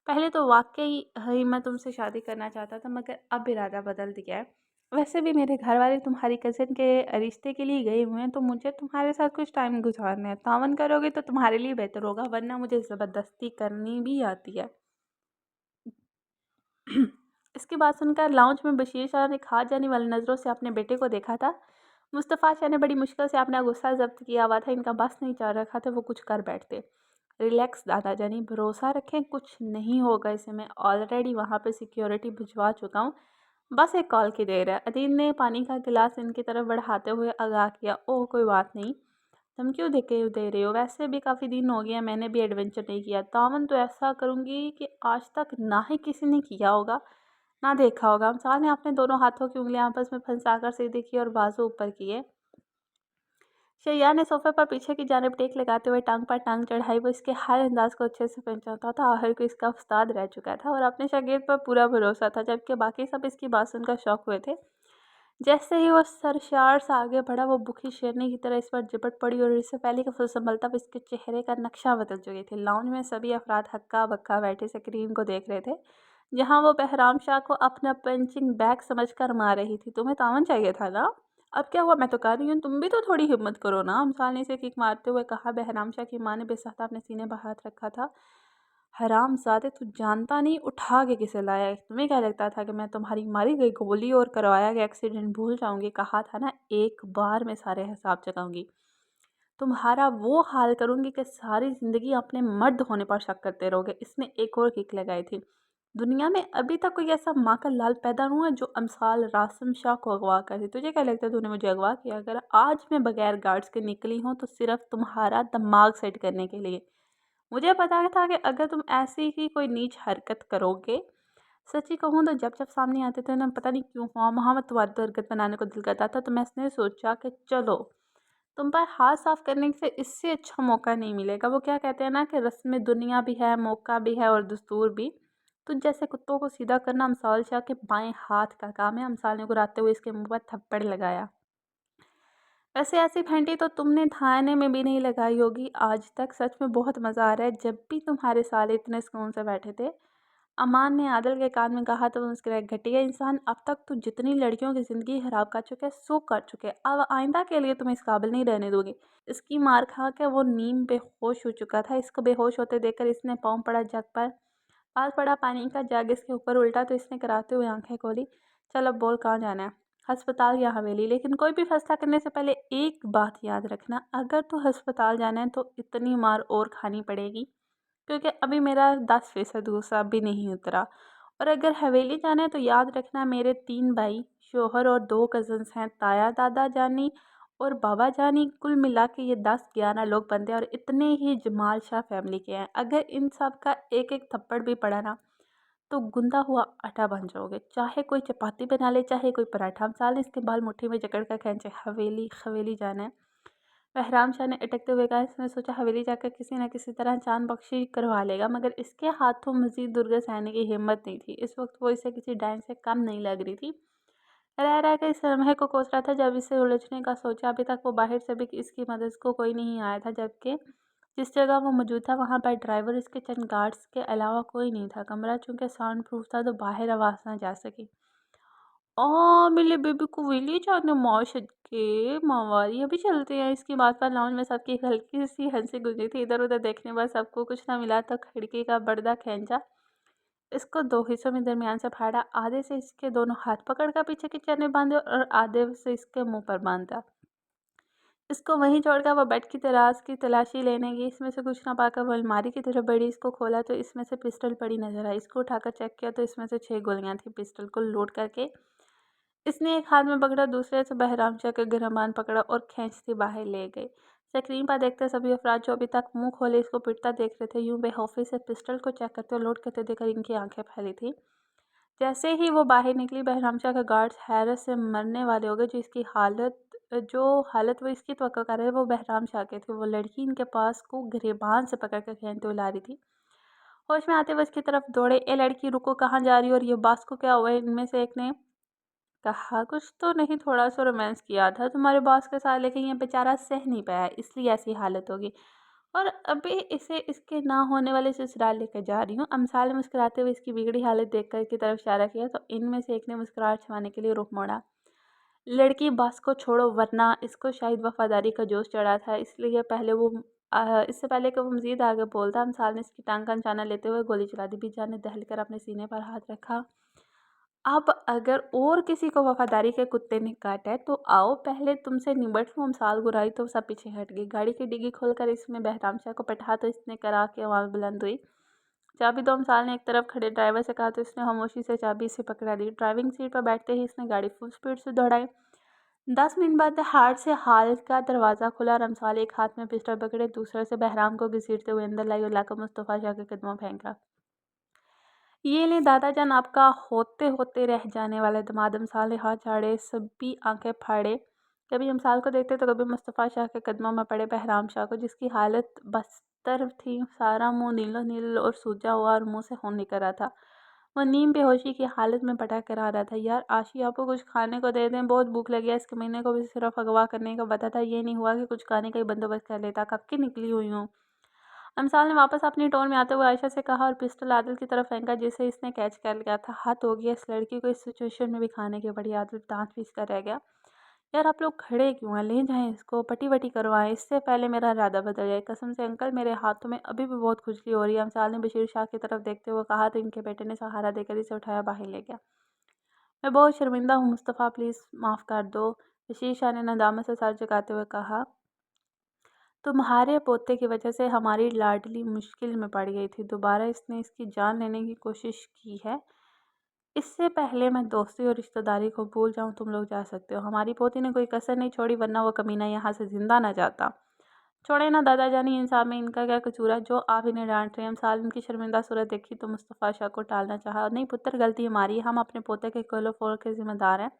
पहले तो वाक़ई ही मैं तुमसे शादी करना चाहता था, मगर अब इरादा बदल दिया है। वैसे भी मेरे घर वाले तुम्हारी कज़िन के रिश्ते के लिए गए हुए हैं, तो मुझे तुम्हारे साथ कुछ टाइम गुज़ारना है। तावन करोगे तो तुम्हारे लिए बेहतर होगा, वरना मुझे ज़बरदस्ती करनी भी आती है। इसकी बात सुनकर लाउंज में बशीर शाह ने खा जाने वाली नज़रों से अपने बेटे को देखा था। मुस्तफ़ा शाह ने बड़ी मुश्किल से अपना गुस्सा ज़ब्त किया हुआ था। इनका बस नहीं चल रखा था, वो कुछ कर बैठते। रिलैक्स दादा जानी, भरोसा रखें, कुछ नहीं होगा इसे, मैं ऑलरेडी वहाँ पे सिक्योरिटी भिजवा चुका हूँ, बस एक कॉल की देर है। अदीन ने पानी का गिलास इनकी तरफ बढ़ाते हुए आगाह किया। ओह कोई बात नहीं, तुम क्यों दे रहे हो, वैसे भी काफ़ी दिन हो गया, मैंने भी एडवेंचर नहीं किया। तामन तो ऐसा करूँगी कि आज तक ना ही किसी ने किया होगा ना देखा होगा। अमसाल ने अपने दोनों हाथों की उंगलियां आपस में फंसाकर सीधी की और बाजू ऊपर किए। शैया ने सोफे पर पीछे की जानिब टेक लगाते हुए टांग पर टांग चढ़ाई। वो इसके हर अंदाज को अच्छे से पहचानता था। आहर को इसका उस्ताद रह चुका था और अपने शागिर्द पर पूरा भरोसा था, जबकि बाकी सब इसकी बात सुनकर शौक हुए थे। जैसे ही वो सरशार से आगे बढ़ा, वो भूखी शेरनी की तरह इस पर झपट पड़ी और इससे पहले कि वो संभलता वो इसके चेहरे का नक्शा बदल चुके थे। लाउंज में सभी अफराद हक्का बक्का बैठे स्क्रीन को देख रहे थे, जहां वो बहराम शाह को अपना पंचिंग बैग समझकर मार रही थी। तुम्हें तावन चाहिए था ना, अब क्या हुआ, मैं तो कह रही हूँ तुम भी तो थोड़ी हिम्मत करो ना, अमसाल ने इसे किक मारते हुए कहा। बहराम शाह की माँ ने बेसाहता अपने सीने पर हाथ रखा था। हरामजादे, तू जानता नहीं उठा के किसे लाया है? तुम्हें क्या लगता था कि मैं तुम्हारी मारी गई गोली और करवाया गया एक्सीडेंट भूल जाऊंगी? कहा था ना एक बार में सारे हिसाब चुकाऊंगी। तुम्हारा वो हाल करूंगी कि सारी जिंदगी अपने मर्द होने पर शक करते रहोगे। इसने एक और किक लगाई थी। दुनिया में अभी तक कोई ऐसा माँ का लाल पैदा हुआ जो अमसाल रासम शाह को अगवा कर थी। तुझे क्या लगता है तूने मुझे अगवा किया? अगर आज मैं बगैर गार्ड्स के निकली हूँ तो सिर्फ तुम्हारा दिमाग सेट करने के लिए। मुझे पता था कि अगर तुम ऐसी ही कोई नीच हरकत करोगे, सच्ची कहूँ तो जब जब सामने आते थे ना, पता नहीं क्यों वहाँ में तुम्हारी तो हरकत बनाने को दिल करता था। तो मैंने सोचा कि चलो तुम पर हाथ साफ करने से इससे अच्छा मौका नहीं मिलेगा। वो क्या कहते हैं ना कि रस्म दुनिया भी है, मौका भी है और दस्तूर भी। तुझ जैसे कुत्तों को सीधा करना अमसाल शाह के बाएं हाथ का काम है। अमसाल ने गुराते हुए इसके मुंह पर थप्पड़ लगाया। वैसे ऐसी फैंटी तो तुमने थाने में भी नहीं लगाई होगी आज तक। सच में बहुत मज़ा आ रहा है, जब भी तुम्हारे साले इतने सुकून से बैठे थे। अमान ने आदिल के कान में कहा तो मुस्कुराए। घटिया इंसान, अब तक तू जितनी लड़कियों की ज़िंदगी खराब कर चुके, सो कर चुके, अब आइंदा के लिए तुम इस काबिल नहीं रहने दोगे। इसकी मार खा के वो नीम बेहोश हो चुका था। इसको बेहोश होते देखकर इसने पाँव पड़ा जग पर। पास पड़ा पानी का जग इसके ऊपर उल्टा तो इसने कराते हुए आंखें खोली। चल अब बोल, कहाँ जाना है? अस्पताल या हवेली? लेकिन कोई भी फैसला करने से पहले एक बात याद रखना, अगर तो अस्पताल जाना है तो इतनी मार और खानी पड़ेगी, क्योंकि अभी मेरा 10% गुस्सा भी नहीं उतरा। और अगर हवेली जाना है तो याद रखना, मेरे 3 भाई, शोहर और 2 कज़न्स हैं, ताया दादा जानी और बाबा जानी, कुल मिला के ये 10-11 लोग बनते हैं और इतने ही जमाल शाह फैमिली के हैं। अगर इन सब का एक एक थप्पड़ भी पड़ा ना तो गुंदा हुआ आटा बन जाओगे। चाहे कोई चपाती बना ले, चाहे कोई पराठा। साल इसके बाल मुट्ठी में जकड़ कर खींचे। हवेली हवेली जाना है? बहराम शाह ने अटकते हुए कहा। इसने सोचा हवेली जाकर किसी न किसी तरह जान बख्शी करवा लेगा, मगर इसके हाथों मजीद दुर्गा सहने की हिम्मत नहीं थी। इस वक्त वो इसे किसी डायन से कम नहीं लग रही थी। रह रह कर इस लम्हे को कोस रहा था जब इसे उलझने का सोचा। अभी तक वो बाहर से भी इसकी मदद को कोई नहीं आया था, जबकि जिस जगह वो मौजूद था वहाँ पर ड्राइवर, इसके चंद गार्ड्स के अलावा कोई नहीं था। कमरा चूंकि साउंड प्रूफ था तो बाहर आवाज़ ना जा सकी। मेरे बेबी को वेली जाने माशद के मावारी अभी चलते हैं। इसकी बात पर लाउंज में सबकी एक हल्की सी हंसी गुंजी थी। इधर उधर देखने पर सबको कुछ ना मिला तो खिड़की का पर्दा खींचा, इसको 2 हिस्सों में दरमियान से फाड़ा। आधे से इसके दोनों हाथ पकड़कर पीछे की चेन में बांधे और आधे से इसके मुंह पर बांधा। इसको वहीं छोड़कर वो बेड की दराज की तलाशी लेने गई। इसमें से कुछ ना पाकर वो अलमारी की तरफ बढ़ी। इसको खोला तो इसमें से पिस्टल पड़ी नजर आई। इसको उठाकर चेक किया तो इसमें से 6 गोलियां थी। पिस्टल को लोड करके इसने एक हाथ में पकड़ा, दूसरे से बहराम शाह का गिरबान पकड़ा और खींचती बाहर ले गई। स्क्रीन पर देखते सभी अफराद जो अभी तक मुंह खोले इसको पिटता देख रहे थे, यूं बेखौफी से पिस्टल को चेक करते और लोड करते देखकर इनकी आंखें फैली थी। जैसे ही वो बाहर निकली, बहराम शाह के गार्ड्स हैरत से मरने वाले हो गए। जो हालत वो इसकी तवक्को कर रहे थे वो बहराम शाह के थे। वो लड़की इनके पास को गिरेबान से पकड़ कर खींचते हुए ला रही थी। होश में आते हुए उसकी तरफ दौड़े। ए लड़की रुको, कहाँ जा रही हो? और ये बास को क्या हुआ है? इनमें से एक ने कहा। कुछ तो नहीं, थोड़ा सा रोमांस किया था तुम्हारे बॉस के साथ, लेकिन ये बेचारा सह नहीं पाया, इसलिए ऐसी हालत होगी। और अभी इसे इसके ना होने वाले ससुराल लेकर जा रही हूँ। अमसाल ने मुस्कुराते हुए इसकी बिगड़ी हालत देखकर की तरफ इशारा किया तो इनमें से एक ने मुस्कुराहट छुपाने के लिए रुख मोड़ा। लड़की बॉस को छोड़ो, वरना इसको शायद वफादारी का जोश चढ़ा था, इसलिए इससे पहले कि वो मजीद आगे बोलता, अमसाल ने इसकी टांग का निशाना लेते हुए गोली चला दी। बीजा ने दहल कर अपने सीने पर हाथ रखा। अब अगर और किसी को वफादारी के कुत्ते ने काटा है तो आओ पहले तुमसे निबट लूँ। अमसाल गुराई तो सब पीछे हट गई। गाड़ी की डिग्गी खोलकर इसने बहराम शाह को पटा तो इसने करा के आवाज़ बुलंद हुई। चाबी दो। अमसाल ने एक तरफ खड़े ड्राइवर से कहा तो इसने खामोशी से चाबी से पकड़ा दी। ड्राइविंग सीट पर बैठते ही इसने गाड़ी फुल स्पीड से दौड़ाई। 10 मिनट बाद हार्ड से हाल का दरवाज़ा खुला और अमसाल एक हाथ में पिस्टल पकड़े दूसरे से बहराम को घसीटते हुए अंदर लाई और लाकर मुस्तफ़ा शाह के कदमों फेंका। ये ले दादा जान आपका होते होते रह जाने वाला दामाद। अमसाल ने हाथ झाड़े, सभी आंखें फाड़े। कभी अमसाल को देखते तो कभी मुस्तफ़ा शाह के कदमों में पड़े बहराम शाह को, जिसकी हालत बदतर थी। सारा मुंह नीलो नील और सूजा हुआ और मुंह से खून निकल रहा था। वो नीम बेहोशी की हालत में पटा कर आ रहा था। यार आशी आपको कुछ खाने को दे दें, बहुत भूख लगी है। इसके महीने को भी सिर्फ अगवा करने का पता था, ये नहीं हुआ कि कुछ खाने का ही बंदोबस्त कर लेता। कब की निकली हुई हूँ। अमसाल ने वापस अपनी टोन में आते हुए आयशा से कहा और पिस्टल आदिल की तरफ फेंका, जिसे इसने कैच कर लिया था। हाथ हो गया। इस लड़की को इस सिचुएशन में भी खाने की पड़ी। आदिल दांत पीस कर रह गया। यार आप लोग खड़े क्यों हैं? ले जाएं इसको, पटी वटी करवाएं, इससे पहले मेरा इरादा बदल जाए। कसम से अंकल मेरे हाथों में अभी भी बहुत खुजली हो रही है। अमसाल ने बशीर शाह की तरफ देखते हुए कहा तो इनके बेटे ने सहारा देकर इसे उठाया बाहर ले गया। मैं बहुत शर्मिंदा हूँ मुस्तफ़ा, प्लीज़ माफ़ कर दो। बशीर शाह ने नदामत से सर झुकाते हुए कहा, तुम्हारे पोते की वजह से हमारी लाडली मुश्किल में पड़ गई थी। दोबारा इसने इसकी जान लेने की कोशिश की है। इससे पहले मैं दोस्ती और रिश्तेदारी को भूल जाऊं, तुम लोग जा सकते हो। हमारी पोती ने कोई कसर नहीं छोड़ी, वरना वो कमीना यहाँ से जिंदा ना जाता। छोड़े ना दादा जानी, इंसान में इनका क्या कसूर है जो आप इन्हें डांट रहे हैं। साल इनकी शर्मिंदा सूरत देखी तो मुस्तफ़ा शाह को टालना चाहा। नहीं पुत्र, गलती हमारी, हम अपने पोते के कोलोफोर के जिम्मेदार हैं।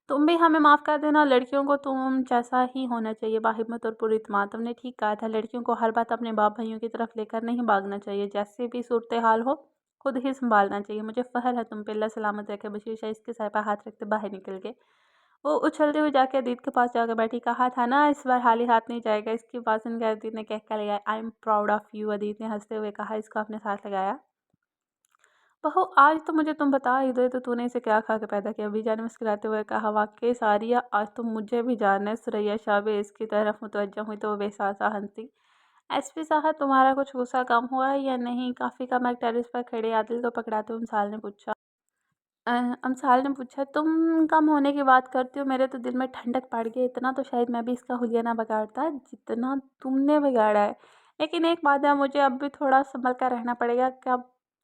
तुम भी हमें माफ़ कर देना। लड़कियों को तुम जैसा ही होना चाहिए, बाहिम्मत और पुरइत्माद। तुमने ठीक कहा था, लड़कियों को हर बात अपने बाप भाइयों की तरफ लेकर नहीं भागना चाहिए। जैसे भी सूरत हाल हो खुद ही संभालना चाहिए। मुझे फ़ख्र है तुम पे, अल्लाह सलामत रखे। बशीर शाह इसके सर पर हाथ रखते बाहर निकल गए। वो उछलते हुए जाके अदीत के पास जाकर बैठी। कहा था ना इस बार खाली हाथ नहीं जाएगा। इसके पास इनके अदीत ने कह कर लगाया। I am proud of you. Adit ने हंसते हुए कहा। इसको अपने साथ लगाया। बहू आज तो मुझे तुम बता ही दो तो तूने इसे क्या खा के पैदा किया। बीजा ने मुस्कुराते हुए कहा, वाकई सारिया आज तो मुझे भी जानना है। सुरैया शाह भी इसकी तरफ मुतवज्जा हुई तो वो बेसासा हंसी। एसपी साहब तुम्हारा कुछ गुस्सा कम हुआ है या नहीं? काफ़ी कम। एक टेरिस पर खड़े आदिल को पकड़ाते हुए अमसाल ने पूछा। अमसाल ने पूछा, तुम कम होने की बात करती हो, मेरे तो दिल में ठंडक पड़ गई। इतना तो शायद मैं भी इसका हुलिया ना बिगाड़ता जितना तुमने बिगाड़ा है। लेकिन एक बात है, मुझे अब भी थोड़ा संभल कर रहना पड़ेगा। क्या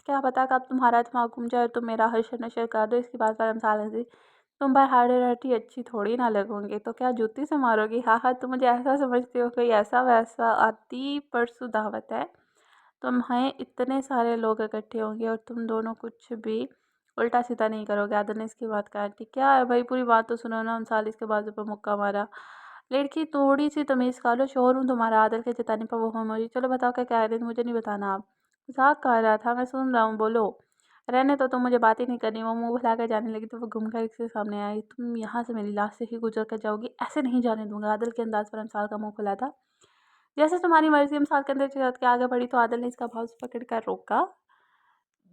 क्या पता कब तुम्हारा दिमाग घूम जाए, तुम मेरा हशर नशर कर दो। इसकी बात पर अमसाल हंसी। तुम पर हाड़े रहती अच्छी थोड़ी ना लगोगे तो क्या जूती से मारोगी? हाँ हाँ, तुम मुझे ऐसा समझती हो कोई ऐसा वैसा। आती परसों दावत है, तुम्हें इतने सारे लोग इकट्ठे होंगे और तुम दोनों कुछ भी उल्टा सीधा नहीं करोगे। आदर ने इसकी बात काटी। क्या है भाई, पूरी बात तो सुनो ना। अमसाल इसके बाजू पर मुक्का मारा। लड़की थोड़ी सी तमीज़ खा लो, शोर हूँ तुम्हारा। आदर के जताने पर वो खामोश। चलो बताओ क्या कह रहे थे, मुझे नहीं बताना। आप मजाक कर रहा था, मैं सुन रहा हूँ, बोलो। रहने तो तुम मुझे बात ही नहीं करनी। वो मुंह फैला कर जाने लगी तो वो घूमकर इसके सामने आई। तुम यहाँ से मेरी लाश से ही गुजर कर जाओगी, ऐसे नहीं जाने दूंगा। आदल के अंदाज पर अमसाल का मुंह खुला था। जैसे तुम्हारी मर्जी। अमसाल के अंदर चढ़ के आगे बढ़ी तो आदल ने इसका भाव पकड़ कर रोका।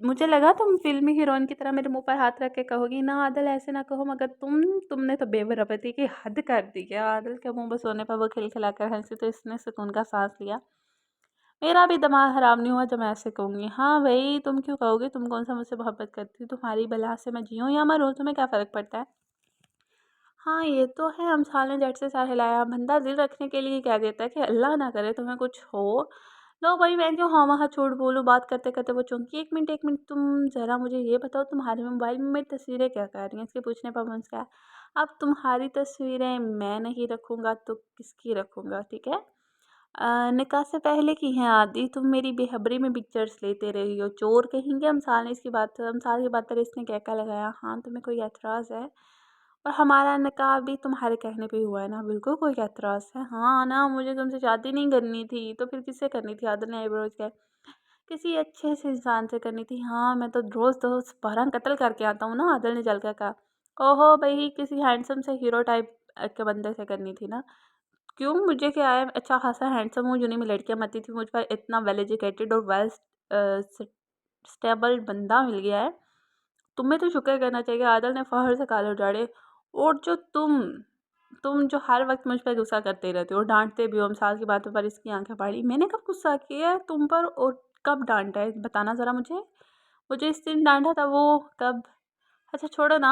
मुझे लगा तुम फिल्मी हीरोइन की तरह मेरे मुंह पर हाथ रख के कहोगी, ना आदल ऐसे ना कहो। मगर तुमने तो बेबरकती की हद कर दी है। आदल के मुंह पर सोने पर वो खिलखिलाकर हंसी तो इसने सुकून का सांस लिया। मेरा भी दिमाग हराम नहीं हुआ जब मैं ऐसे कहूँगी। हाँ भाई, तुम क्यों कहोगे? तुम कौन सा मुझसे मोहब्बत करती हो? तुम्हारी बला से मैं जीऊँ या मरूँ, तुम्हें क्या फ़र्क पड़ता है? हाँ ये तो है। अमसाल ने झट से सर हिलाया। बंदा दिल रखने के लिए कह देता है कि अल्लाह ना करे तुम्हें कुछ हो। लो भाई, मैं क्यों हाँ वहाँ झूठ बोलूँ? बात करते करते वो चौंकी। एक मिनट, तुम ज़रा मुझे ये बताओ, तुम्हारे मोबाइल में मेरी तस्वीरें क्या कर रही हैं? इसके पूछने पर मुस्कुराया। अब तुम्हारी तस्वीरें मैं नहीं रखूँगा तो किसकी रखूँगा? ठीक है। निकाह से पहले की हैं आदि, तुम मेरी बेखबरी में पिक्चर्स लेते रही हो, चोर कहेंगे। अमसाल की बात पर इसने कहका लगाया। हाँ तुम्हें कोई एतराज़ है? और हमारा निकाह भी तुम्हारे कहने पे हुआ है ना? बिल्कुल कोई एतराज़ है। हाँ ना, मुझे तुमसे शादी नहीं करनी थी तो फिर किससे करनी थी? आदर ने आईब्रोज किया। किसी अच्छे से इंसान से करनी थी। हाँ मैं तो रोज़ 12 कत्ल करके आता हूँ ना। आदर ने जल कर कहा। ओहो भाई, किसी हैंडसम से हीरो टाइप के बंदे से करनी थी ना? क्यों, मुझे क्या है, अच्छा खासा हैंडसम हूँ, यूँ नहीं में लड़कियाँ मरती थी। मुझ पर इतना वेल एजुकेटेड और वेल स्टेबल बंदा मिल गया है। तुम्हें तो शुक्र करना चाहिए। आदल ने फ़ख्र से गाल उजाड़े। और जो तुम जो हर वक्त मुझ पर गुस्सा करते रहते हो, डांटते भी हो। अमसाल की बातों पर इसकी आंखें फाड़ी। मैंने कब गुस्सा किया है तुम पर और कब डांटा है? बताना ज़रा मुझे। मुझे इस दिन डांटा था वो कब? अच्छा छोड़ो ना,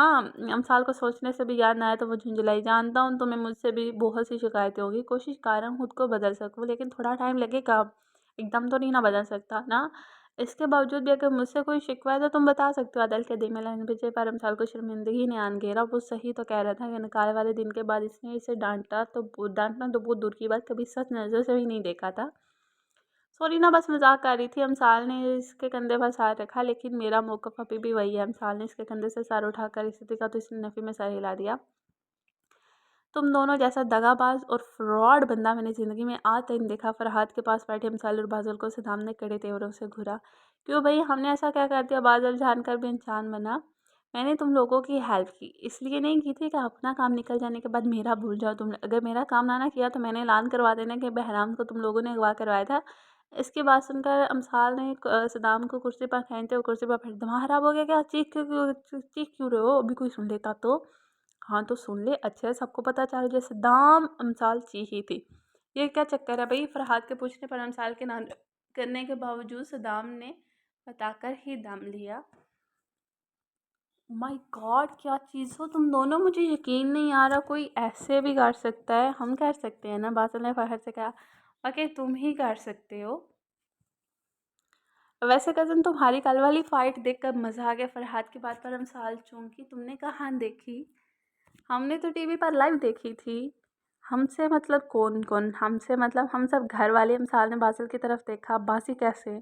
अमसाल को सोचने से भी याद ना आया तो वो झुंझलाई। जानता हूँ तुम्हें मुझसे भी बहुत सी शिकायतें होगी, कोशिश कर रहा हूँ खुद को बदल सकूँ, लेकिन थोड़ा टाइम लगेगा। एकदम तो नहीं ना बदल सकता ना। इसके बावजूद भी अगर मुझसे कोई शिकवा है तो तुम बता सकते हो। अदल के दिन में लाइन भेजे पर अमसाल को शर्मिंदगी ने आन घेरा। वो सही तो कह रहा था कि निकाल वाले दिन के बाद इसने इसे डांटना तो बहुत दूर की बात, कभी सच नज़र से भी नहीं देखा था। सॉरी ना, बस मजाक कर रही थी। अमसाल ने इसके कंधे पर सर रखा, लेकिन मेरा मौक़िफ़ अभी भी वही है। अमसाल ने इसके कंधे से सर उठाकर इसे देखा तो इसने नफ़ी में सर हिला दिया। तुम दोनों जैसा दगाबाज और फ्रॉड बंदा मैंने ज़िंदगी में आज तक नहीं देखा। फरहाद के पास बैठे अमसाल और बादल को सामने खड़े तेवरों से घूरा। क्यों भाई, हमने ऐसा क्या कर दिया? बादल जानकर भी इंसान बना। मैंने तुम लोगों की हेल्प की, इसलिए नहीं की थी कि अपना काम निकल जाने के बाद मेरा भूल जाओ तुम। अगर मेरा काम ना किया तो मैंने ऐलान करवा देना कि बहराम को तुम लोगों ने अगवा करवाया था। इसकी बात सुनकर अमसाल ने सदाम को कुर्सी पर खींचते हुए कुर्सी पर फिर दिमाग खराब हो गया क्या? चीख क्यों रहे हो? अभी कोई सुन लेता तो। हाँ तो सुन ले, अच्छे सबको पता चल जाए। सद्दाम अमसाल चीखी थी। ये क्या चक्कर है भाई? फरहाद के पूछने पर अमसाल के ना करने के बावजूद सद्दाम ने बताकर ही दम लिया। माय गॉड, क्या चीज़ हो तुम दोनों, मुझे यकीन नहीं आ रहा कोई ऐसे भी कर सकता है। हम कर सकते हैं ना? बादल ने फरहाद से कहा। ओके, तुम ही कर सकते हो। वैसे कज़न, तुम्हारी कल वाली फ़ाइट देखकर मज़ा आ गया। फरहाद की बात पर अमसाल चौंकी। तुमने कहाँ देखी? हमने तो टीवी पर लाइव देखी थी। हमसे मतलब कौन कौन? हमसे मतलब हम सब घर वाले। अमसाल ने बादल की तरफ देखा। बासी कैसे?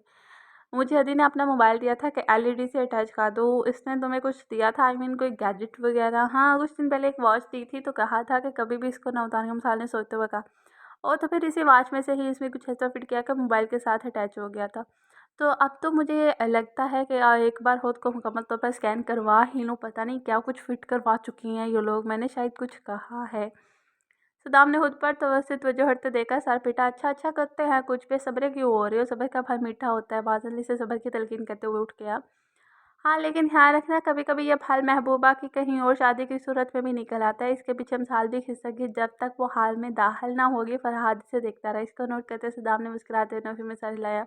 मुझे अदी ने अपना मोबाइल दिया था कि एलईडी से अटैच कर दो। इसने तुम्हें कुछ दिया था? आई मीन कोई गैजेट वगैरह? हाँ, कुछ दिन पहले एक वॉच दी थी तो कहा था कि कभी भी इसको ना उतारें। अमसाल ने सोचते हुए कहा। और तो फिर इसी वॉच में से ही इसमें कुछ ऐसा फिट किया कि मोबाइल के साथ अटैच हो गया था। तो अब तो मुझे लगता है कि एक बार खुद को मुकम्मल तौर पर स्कैन करवा ही लूँ। पता नहीं क्या कुछ फिट करवा चुकी हैं ये लोग, मैंने शायद कुछ कहा है। सदाम ने खुद पर तवज्जो वजह हटते देखा, सर पिटा। अच्छा अच्छा करते हैं, कुछ बेसब्रे क्यों हो रहे हो? सब्र का फल मीठा होता है। बादल से सब्र की तलकीन करते हुए उठ गया। हाँ, लेकिन ध्यान रखना, कभी कभी ये फल महबूबा की कहीं और शादी की सूरत में भी निकल आता है। इसके पीछे मिसाल भी खिसक जब तक वो हाल में दाखिल ना होगी। फरहाद से देखता रहा। इसको नोट करते सदाम ने मुस्कुराते हुए नफी में सर हिलाया।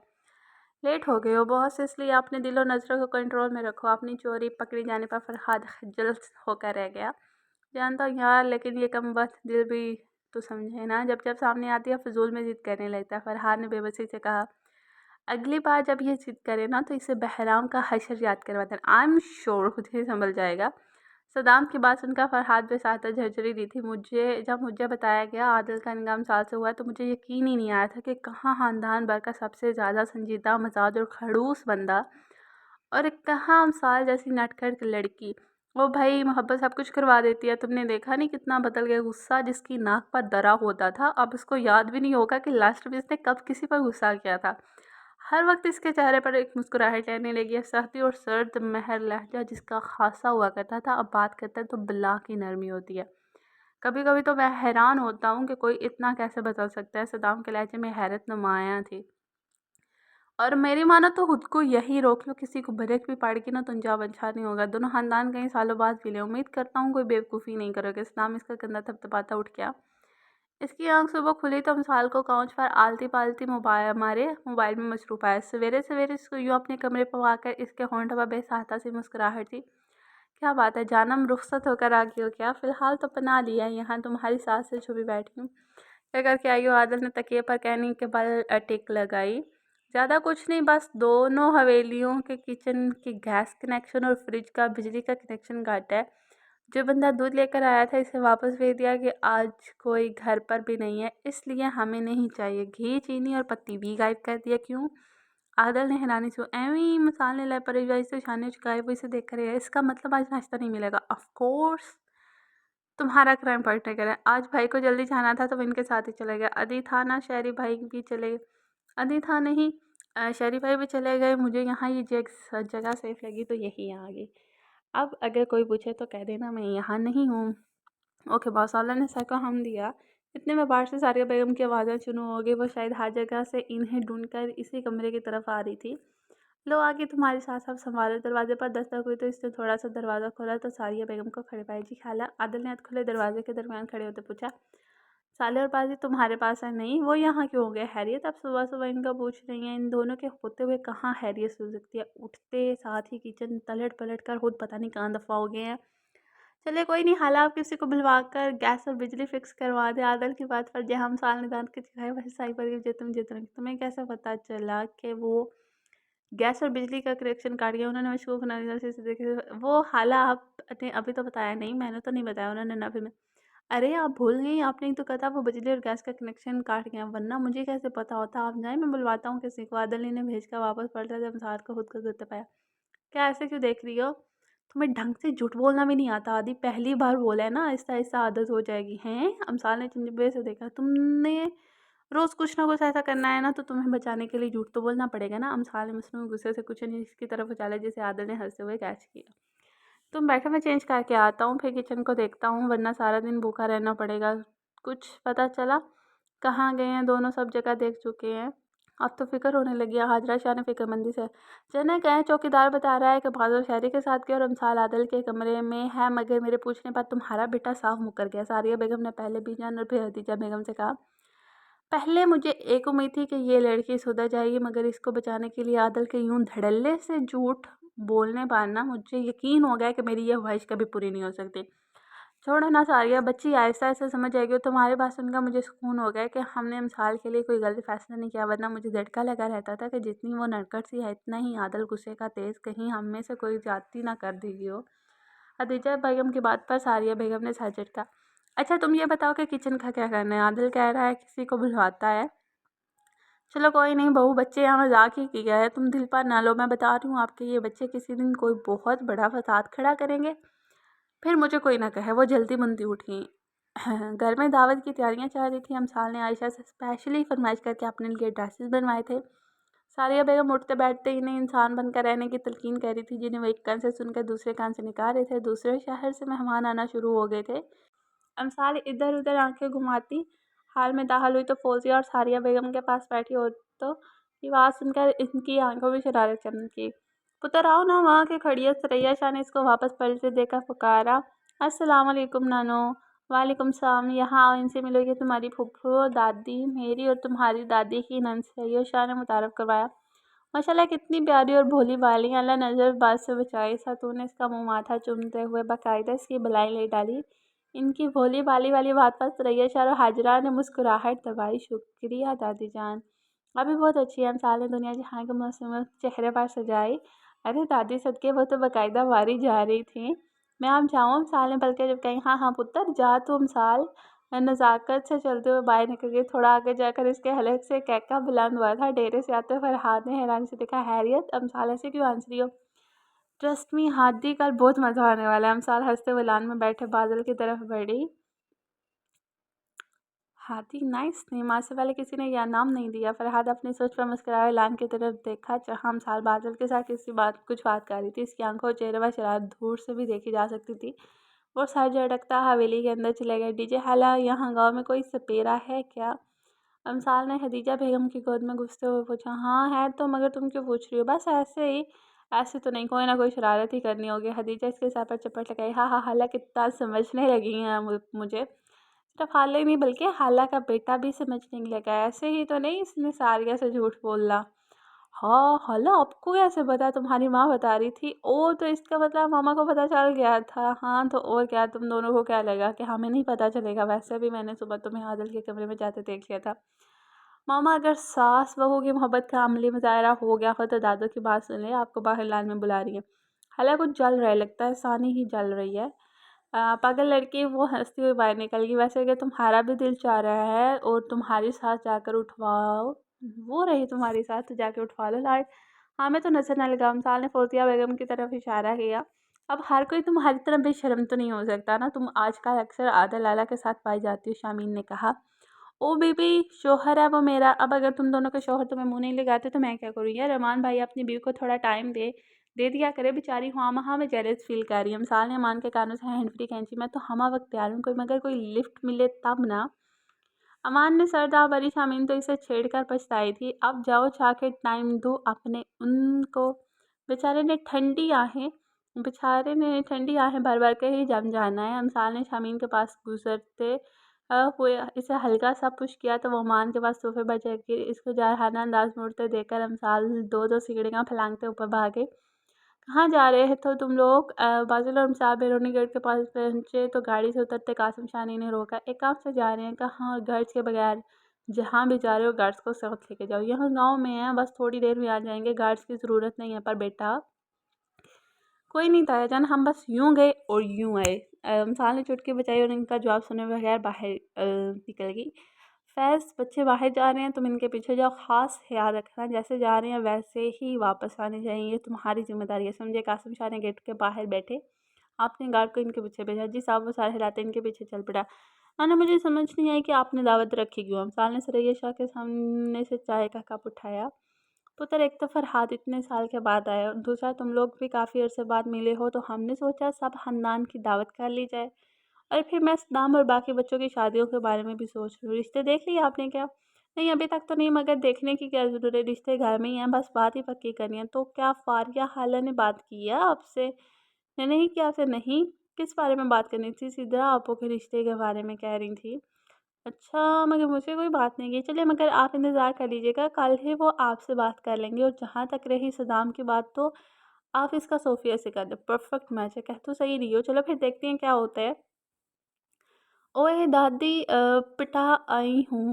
लेट हो गए हो बहुत से, इसलिए अपने दिलो नज़रों को कंट्रोल में रखो। अपनी चोरी पकड़ी जाने पर फरहाद खज्जल होकर रह गया। जानता हूँ यार, लेकिन ये कम वक्त दिल भी तो समझे ना। जब जब सामने आती है फजूल में ज़िद करने लगता है। फरहाद ने बेबसी से कहा। अगली बार जब ये ज़िद करे ना तो इसे बहराम का हशर याद करवा देना। आई एम श्योर खुद ही संभल जाएगा। सदाम की बात सुनकर फरहाद बेसाहता झरझरी दी थी। मुझे बताया गया आदिल का इंगाम साल से हुआ तो मुझे यकीन ही नहीं आया था कि कहाँ ख़ानदान भर का सबसे ज़्यादा संजीदा मजाज और खड़ूस बंदा, और कहाँ अमसाल जैसी नटखट लड़की। वो भाई मोहब्बत सब कुछ करवा देती है। तुमने देखा नहीं कितना बदल गया? गुस्सा जिसकी नाक पर दरा होता था अब इसको याद भी नहीं होगा कि लास्ट में इसने कब किसी पर गुस्सा किया था। हर वक्त इसके चेहरे पर एक मुस्कुराहट रहने लगी है। सख्ती और सर्द महर लहजा जिसका खासा हुआ करता था अब बात करता है तो बिल्ला की नरमी होती है। कभी कभी तो मैं हैरान होता हूँ कि कोई इतना कैसे बदल सकता है। सदाम के लहजे में हैरत नुमाया थी। और मेरी मानो तो खुद को यही रोक लो, किसी को बरक भी पड़ेगी ना तो अंजाम अच्छा नहीं होगा। दोनों खानदान कई सालों बाद मिले। उम्मीद करता हूँ कोई बेवकूफ़ी नहीं करोगे। सदाम इसका कंधा थपथपाता उठ गया। इसकी आंख सुबह खुली तो अमसाल को काउच पर आलती पालती मोबाइल में मसरूफ आया। सवेरे सवेरे इसको यूँ अपने कमरे पर आकर इसके होंठ पर बेसहाता सी मुस्कुराहट थी। क्या बात है जानम, रुखसत होकर आ गई हो क्या? फ़िलहाल तो पना लिया है यहाँ, तुम्हारी सास से छुपी बैठी हूँ। क्या करके आई हो? आदिल ने तकिए पर कहने के बल टिक लगाई। ज़्यादा कुछ नहीं, बस दोनों हवेलियों के किचन की गैस कनेक्शन और फ्रिज का बिजली का कनेक्शन काटा है। जो बंदा दूध लेकर आया था इसे वापस भेज दिया कि आज कोई घर पर भी नहीं है, इसलिए हमें नहीं चाहिए। घी, चीनी और पत्ती भी गायब कर दिया। क्यों? आदल ने हैरानी से एवं ही मसाले लापरवाही से शाने चुकाए वो इसे देख कर रहे। इसका मतलब आज नाश्ता नहीं मिलेगा? ऑफ कोर्स तुम्हारा क्राइम पार्टनर कह रहा है। आज भाई को जल्दी जाना था तो इनके साथ ही चले गया। अदी था ना, शहरी भाई भी चले। अदी था नहीं, शहरी भाई भी चले गए। मुझे यहाँ ये जगह सेफ लगी तो यही आ गई। अब अगर कोई पूछे तो कह देना मैं यहाँ नहीं हूँ। ओके बॉस, अल्लाह ने सर को हम दिया। इतने में बाहर से सारिया बेगम की आवाज़ें शुरू हो गई। वो शायद हर जगह से इन्हें ढूंढकर इसी कमरे की तरफ आ रही थी। लो आगे तुम्हारे साथ सब संभालो। दरवाजे पर दस्तक हुई तो इसने थोड़ा सा दरवाज़ा खोला तो सारिया बेगम को खड़े पाई। जी खाला, आदिल ने खुले दरवाजे के दरमियान खड़े होते पूछा। साले और पाजी तुम्हारे पास है, नहीं वो यहाँ क्यों हो गए हैरियत? अब सुबह सुबह इनका पूछ रही हैं। इन दोनों के होते हुए कहाँ हैरियत सो सकती है? उठते साथ ही किचन पलट पलट कर खुद पता नहीं कहाँ दफ़ा हो गए हैं। चलिए कोई नहीं, हाला आप किसी को बुलवा कर गैस और बिजली फिक्स करवा दे। आदल की बात पर जहाँ हम साल निदान के दिखाए वही साई पर जितने तुम्हें कैसे पता चला कि वो गैस और बिजली का कनेक्शन काट गया? उन्होंने मशकूक नज़र से देखे। वो हाला आपने अभी तो बताया नहीं, मैंने तो नहीं बताया, उन्होंने ना भी। अरे आप भूल गई, आपने ही तो कहा था वो बिजली और गैस का कनेक्शन काट गया, वरना मुझे कैसे पता होता? आप जाए, मैं बुलवाता हूँ किसी को। आदल ने भेज कर वापस पलटा जब साथ को खुद का गुस्सा पाया। क्या ऐसे क्यों देख रही हो? तुम्हें ढंग से झूठ बोलना भी नहीं आता आदि? पहली बार बोला है ना, आहिस्ता आहिस्ता आदत हो जाएगी। हैं? अमसाल ने चिंजबे से देखा। तुमने रोज कुछ ना कुछ ऐसा करना है ना, तो तुम्हें बचाने के लिए झूठ तो बोलना पड़ेगा ना। अमसाल ने मसनून गुस्से से कुछ नहीं इसकी तरफ उछाला जिसे आदल ने हंसते हुए कैच किया। तुम बैठो, मैं चेंज करके आता हूँ, फिर किचन को देखता हूँ, वरना सारा दिन भूखा रहना पड़ेगा। कुछ पता चला कहाँ गए हैं दोनों? सब जगह देख चुके हैं। अब तो फिक्र होने लगी है। हाजरा शाह ने फिक्रमंदी से जना कहें, चौकीदार बता रहा है कि बहादुर शहरी के साथ गया और अमसाल आदल के कमरे में है, मगर मेरे पूछने पर तुम्हारा बेटा साफ मुकर गया। सारिया बेगम ने पहले बीजान और फिर हदीजा बेगम से कहा, पहले मुझे एक उम्मीद थी कि ये लड़की सुधर जाएगी, मगर इसको बचाने के लिए आदल के यूं धड़ल्ले से झूठ बोलने पर ना मुझे यकीन हो गया कि मेरी यह ख्वाहिश कभी पूरी नहीं हो सकती। छोड़ो ना सारिया, बच्ची आहिस्ता आहिस्ता समझ जाएगी। और तुम्हारी बात सुनकर मुझे सुकून हो गया कि हमने मिसाल के लिए कोई गलत फैसला नहीं किया, वरना मुझे झटका लगा रहता था कि जितनी वो नटखट सी है इतना ही आदल गुस्से का तेज़, कहीं हम में से कोई ज्यादती ना कर देगी हो। खदीजा बेगम की बात पर सारिया बेगम ने सर झटका। अच्छा तुम ये बताओ कि किचन का क्या करना है? आदिल कह रहा है किसी को बुलवाता है। चलो कोई नहीं बहू, बच्चे यहाँ मजाक ही किया है, तुम दिल पर ना लो। मैं बता रही हूँ आपके ये बच्चे किसी दिन कोई बहुत बड़ा फसाद खड़ा करेंगे, फिर मुझे कोई ना कहे। वो जल्दी बुनती उठी। घर में दावत की तैयारियां चल रही थी। अमसाल ने आयशा से स्पेशली फरमाइश करके अपने लिए ड्रेसेस बनवाए थे। सारिया बेगम उठते बैठते इन्हें इंसान बनकर रहने की तलकीन कह रही थी, जिन्हें वो एक कान से सुनकर दूसरे कान से निकाल रहे थे। दूसरे शहर से मेहमान आना शुरू हो गए थे। अमसाल इधर उधर आंखें घुमाती हाल में दाखिल हुई तो फौजिया और सारिया बेगम के पास बैठी हो, तो ये आवाज़ सुनकर इनकी आंखों में शरारत चमकी। पुत्र आओ ना। वहाँ के खड़ी है सरैया शाह ने इसको वापस पलटे देखा पुकारा। अस्सलाम वालेकुम नानो। वालेकुम सलाम। यहाँ आओ, इनसे मिलो, ये तुम्हारी फूफो दादी, मेरी और तुम्हारी दादी की नंद सरैया शाह ने मुतारफ़ करवाया। माशाल्लाह कितनी प्यारी और भोली वाली, अल्लाह नज़र बात से बचाए। सतू ने इसका मुँह माथा चूमते हुए बाकायदा इसकी भलाई ले डाली। इनकी भोली भाली वाली बात पर सरैया शाह और हाजरा ने मुस्कुराहट दबाई। शुक्रिया दादी जान, अभी बहुत अच्छी है। अमसाल ने दुनिया जहाँ के मौसम चेहरे पर सजाई। अरे दादी सदके, वो तो बाकायदा वारी जा रही थी। मैं अब जाऊँ? अमसाल ने बल्कि जब कहीं। हाँ हाँ पुत्र जा तू। अमसाल नज़ाकत से चलते हुए बाहर निकल गई। थोड़ा आगे जाकर इसके हलक से कैका बुलंद हुआ था। डेरे से आते फरहाद ने हैरानी से देखा। हैरियत? अमसाल ऐसे क्यों हंस रही हो? ट्रस्ट मी हादी, कल बहुत मज़ा आने वाला है। अमसाल हंसते हुए लान में बैठे बादल की तरफ बढ़ी। हादी नाइस नेम, आज से पहले किसी ने यह नाम नहीं दिया। फरहाद अपनी सोच पर मुस्कुराए लान की तरफ देखा, जहाँ अमसाल बादल के साथ कुछ बात कर रही थी। इसकी आंखों और चेहरे पर शरारत दूर से भी देखी जा सकती थी। वो सर झटकता हवेली के अंदर चले गए। डीजे हाला, यहाँ गाँव में कोई सपेरा है क्या? अमसाल ने खदीजा बेगम की गोद में घुसते हुए पूछा। हाँ है तो, मगर तुम क्यों पूछ रही हो? बस ऐसे ही। ऐसे तो नहीं, कोई ना कोई शरारत ही करनी होगी। खदीजा इसके सर पर चपट लगाई। हाँ हाँ, हाला कितना समझने लगी हैं मुझे। सिर्फ हाला ही नहीं बल्कि हाला का बेटा भी समझने लगा है। ऐसे ही तो नहीं इसने सारिया से झूठ बोलना। हाँ हाला, आपको कैसे पता? तुम्हारी माँ बता रही थी। ओ तो इसका मतलब मामा को पता चल गया था। हाँ तो और क्या, तुम दोनों को क्या लगा कि हमें नहीं पता चलेगा? वैसे भी मैंने सुबह तुम्हें आदिल के कमरे में जाते देख लिया था। मामा, अगर सास बहू की मोहब्बत का अमली मुजाहरा हो गया हो तो दादू की बात सुन ले, आपको बाहर लान में बुला रही है। हाला कुछ जल रहा है, लगता है सानी ही जल रही है। पागल लड़की, वो हंसती हुई बाहर निकल गई। वैसे अगर तुम्हारा भी दिल चाह रहा है और तुम्हारी सास जाकर उठवाओ, वो रही तुम्हारी सास तो जाके उठवा लो लाड। हाँ मैं तो नजर न लगा। अमसाल ने फौजिया बेगम की तरफ इशारा किया। अब हर कोई तुम्हारी तरह बेशर्म तो नहीं हो सकता ना। तुम आजकल अक्सर आदल लाला के साथ पाई जाती हो, शामीन ने कहा। ओ बेबी, शोहर है वो मेरा। अब अगर तुम दोनों के शोहर तुम्हें मुंह नहीं लगाते तो मैं क्या करूँ? यार रमान भाई अपनी बीवी को थोड़ा टाइम दे दिया करे, बेचारी हाँ महा में जेलस फील कर रही है। मिसाल ने अमान के कानों से हैंडफ्री खींची। मैं तो हमा वक्त तैयार हूँ, कोई मगर कोई लिफ्ट मिले तब ना। अमान ने सरदा भरी। शामीन तो इसे छेड़कर पछताई थी। अब जाओ चाके टाइम दो अपने उनको। बेचारे ने ठंडी आहें बेचारे ने ठंडी आहें भर भर के ही जम जाना है। अमसाल ने शामीन के पास गुजरते हुए इसे हल्का सा पुश किया तो वो मान के पास सोफे पर चढ़ के इसको जारहाना अंदाज में उड़ते देखकर अमसाल दो दो सीढ़ियाँ फैलांगते ऊपर भागे। कहाँ जा रहे हैं तो तुम लोग? बाजुल और अमसाल बैरूनी गेट के पास पहुँचे तो गाड़ी से उतरते कासिम शानी ने रोका। एक काम से जा रहे हैं? कहाँ? और गर्ज के बगैर जहाँ भी जा रहे हो गार्ड्स को साथ लेके जाओ। यहाँ गाँव में है, बस थोड़ी देर में आ जाएंगे, गार्ड्स की ज़रूरत नहीं है। पर बेटा कोई नहीं ताया जान, हम बस यूं गए और यूं आए। मिसाल ने चुटकी बजाई और इनका जवाब सुने बगैर बाहर निकल गई। फैज़, बच्चे बाहर जा रहे हैं, तुम इनके पीछे जाओ, ख़ास ख्याल रखना जैसे जा रहे हैं वैसे ही वापस आने चाहिए, ये तुम्हारी जिम्मेदारी है, समझे? कासिम शाह ने गेट के बाहर बैठे आपने गार्ड को इनके पीछे भेजा। जी साहब। वो सारे हिलाते इनके पीछे चल पड़ा। नाना, मुझे समझ नहीं आई कि आपने दावत रखी क्यों? मिसाल ने सरैया शाह के सामने से चाय का कप उठाया। पुत्र, एक तो फरहाद इतने साल के बाद आया और दूसरा तुम लोग भी काफ़ी अरसे बाद मिले हो, तो हमने सोचा सब खानदान की दावत कर ली जाए। और फिर मैं सदाम और बाकी बच्चों की शादियों के बारे में भी सोच रही हूँ। रिश्ते देख लिए आपने क्या? नहीं, अभी तक तो नहीं, मगर देखने की क्या ज़रूरत है, रिश्ते घर में ही हैं, बस बात ही पक्की करनी है। तो क्या फारिया खाला ने बात की है आपसे? नहीं किया आपसे? नहीं। किस बारे में बात करनी थी? सिद्रा आपो के रिश्ते के बारे में कह रही थी। अच्छा, मगर मुझे कोई बात नहीं की। चलिए, मगर आप इंतज़ार कर लीजिएगा, कल ही वो आपसे बात कर लेंगे। और जहाँ तक रही सदाम की बात, तो आप इसका सोफिया से कर दें, परफेक्ट मैच है। कह तो सही रही हो, चलो फिर देखते हैं क्या होता है। ओए दादी, पिटा आई हूँ।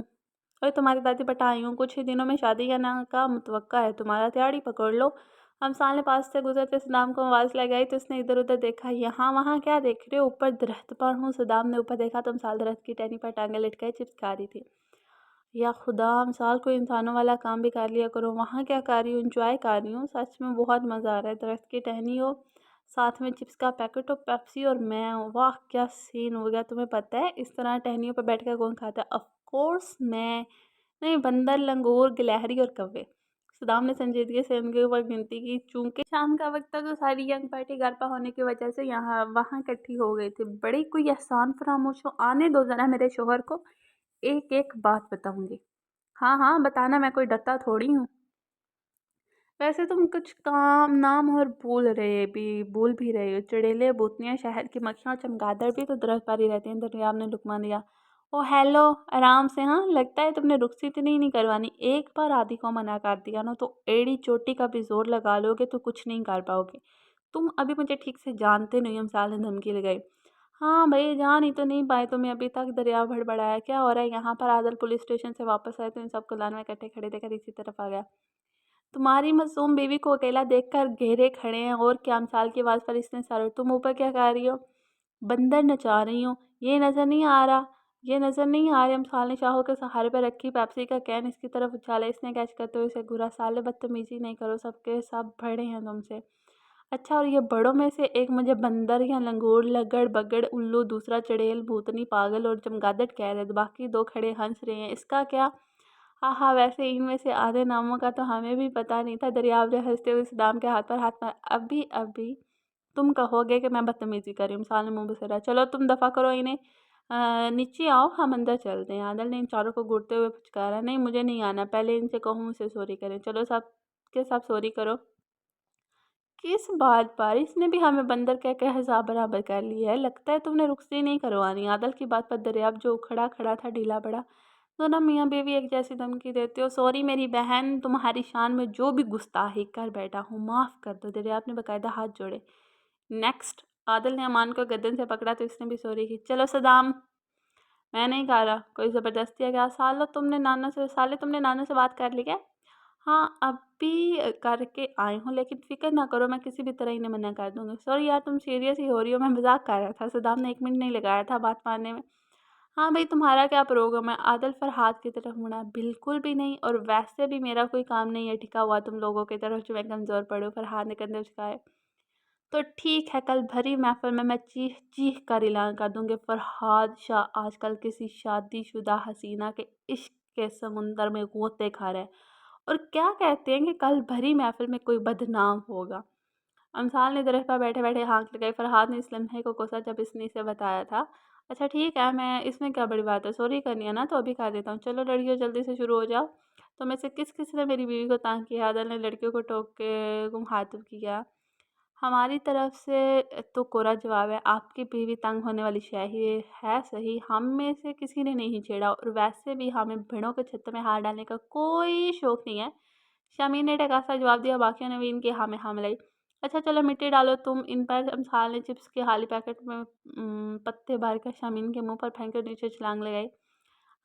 ओए तुम्हारी दादी पिटा आई हूँ, कुछ ही दिनों में शादी का मुतवक्का है तुम्हारा, तैयारी पकड़ लो। हम साल पास से गुजरते सदाम को आवाज़ लगाई तो उसने इधर उधर देखा। यहाँ वहाँ क्या देख रहे हो? ऊपर दरख्त पर हूँ। सदाम ने ऊपर देखा तो अमसाल दरख्त की टहनी पर टांगे लटकाए चिप्स खा रही थी। या खुदा, अमसाल को इंसानों वाला काम भी कर लिया करो। वहाँ क्या कर रही हूँ? इंजॉय कर रही हूँ, सच में बहुत मज़ा आ रहा है। दरख्त की टहनी हो, साथ में चिप्स का पैकेट हो, पेप्सी और मैं हूँ। वाह क्या सीन हो गया। तुम्हें पता है इस तरह टहनियों पर बैठ कर कौन खाता है? ऑफ कोर्स मैं। नहीं, बंदर, लंगूर, गिलहरी और कौवे। सदाम ने संजीदगी से उनके ऊपर गिनती की। चूंकि शाम का वक्त था तो सारी यंग पार्टी घर पर होने की वजह से यहाँ वहाँ इकट्ठी हो गई थी। बड़ी कोई एहसान फरामोश हो, आने दो ज़रा मेरे शोहर को, एक एक बात बताऊंगी। हाँ हाँ बताना, मैं कोई डरता थोड़ी हूँ। वैसे तुम कुछ काम नाम और भूल भी रहे हो। चिड़ेले, भूतनियाँ, शहर की मक्खियाँ और चमगादड़ भी तो दरख्त पर ही रहते हैं। दरियाब ने लुकमा दिया। ओ हेलो, आराम से। हाँ, लगता है तुमने रुखसत नहीं करवानी। एक बार आदि को मना कर दिया ना तो एड़ी चोटी का भी जोर लगा लोगे तो कुछ नहीं कर पाओगे। तुम अभी मुझे ठीक से जानते नहीं। हम साल ने धमकी लगाई। हाँ भाई, जान ही तो नहीं पाए तुम्हें अभी तक। दरिया भड़बड़ाया। क्या हो रहा है यहाँ पर? आदल पुलिस स्टेशन से वापस आए तो इन सबको लान में इकट्ठे खड़े देखकर इसी तरफ आ गया। तुम्हारी मासूम बीवी को अकेला देखकर घेरे खड़े हैं। और क्या? साल की आवाज़ पर इसने सर। तुम ऊपर क्या कर रही हो? बंदर नचा रही हो। ये नज़र नहीं आ रहा? ये नज़र नहीं आ रही? हम साल ने शाहों के सहारे पर रखी पेप्सी का कैन इसकी तरफ उछाला। इसने कैच करते हुए इसे घूरा। साले, बदतमीजी नहीं करो, सबके सब बड़े हैं तुमसे। अच्छा, और ये बड़ों में से एक मुझे बंदर या लंगूर, लगड़ बगड़, उल्लू, दूसरा चड़ेल, भूतनी, पागल और चमगादड़ कह रहे थे। बाकी दो खड़े हंस रहे हैं, इसका क्या? हाँ हाँ, वैसे इनमें से आधे नामों का तो हमें भी पता नहीं था। दरियाव ने हंसते हुए सदाम के हाथ पर हाथ मारा। अभी अभी तुम कहोगे कि मैं बदतमीजी कर रही हूँ। साल ने मुंह बसेरा। चलो तुम दफ़ा करो इन्हें। नीचे आओ, हम अंदर चलते हैं। आदल ने इन चारों को घूरते हुए पुचकारा। नहीं, मुझे नहीं आना, पहले इनसे कहूँ मुझसे सॉरी करें। चलो सब के सब सॉरी करो। किस बात पर? इसने भी हमें बंदर कह के हिसाब बराबर कर लिया है। लगता है तुमने रुखसती नहीं करवानी। आदल की बात पर दरियाब जो खड़ा खड़ा था ढीला पड़ा। दोनों मियाँ बीवी एक जैसी धमकी देते हो। सॉरी मेरी बहन, तुम्हारी शान में जो भी गुस्ताखी कर बैठा हूँ माफ़ कर दो। दरियाब ने बाकायदा हाथ जोड़े। नेक्स्ट। आदिल ने अमान को गर्दन से पकड़ा तो इसने भी सॉरी की। चलो सदाम। मैं नहीं कह रहा, कोई ज़बरदस्ती है क्या? साले तुमने नाना से बात कर ली क्या? हाँ, अभी करके आई हूँ, लेकिन फ़िक्र ना करो, मैं किसी भी तरह इन्हें मना कर दूँगी। सॉरी यार, तुम सीरियस ही हो रही हो, मैं मज़ाक कर रहा था। सदाम ने 1 मिनट नहीं लगाया था बात मानने में। हाँ भाई, तुम्हारा क्या प्रोग्राम है? आदिल फरहाद की तरफ मुड़ा। बिल्कुल भी नहीं, और वैसे भी मेरा कोई काम नहीं है टिका हुआ तुम लोगों की तरफ जो मैं कमज़ोर पड़ूँ। फरहाद ने कंधे उचकाए। तो ठीक है, कल भरी महफिल में मैं चीख चीख कर ऐलान कर दूंगी, फरहाद शाह आजकल किसी शादीशुदा हसीना के इश्क के समुंदर में गोते खा रहा है। और क्या कहते हैं कि कल भरी महफिल में कोई बदनाम होगा। अमसाल ने दरख्त पर बैठे बैठे हाँक लगाई। फरहाद ने इस लम्हे को कोसा जब इसने इसे बताया था। अच्छा ठीक है, मैं इसमें क्या बड़ी बात है, सॉरी करनी है ना तो अभी कर देता हूँ। चलो लड़कियों जल्दी से शुरू हो जाओ। तो में से किस किस ने मेरी बीवी को तंग किया? आदल ने लड़कियों को टोक के गुम हाथ किया। हमारी तरफ से तो कोरा जवाब है, आपकी बीवी तंग होने वाली शय है सही, हम में से किसी ने नहीं छेड़ा और वैसे भी हमें भेड़ों के छत्ते में हाथ डालने का कोई शौक नहीं है। शमीर ने टकासा जवाब दिया, बाकियों ने भी इनकी हाँ में हाँ मिलाई। अच्छा चलो मिट्टी डालो तुम इन पर। अमसाल ने चिप्स के खाली पैकेट में पत्ते भर कर शमीन के मुंह पर फेंक कर नीचे छलांग लगाई।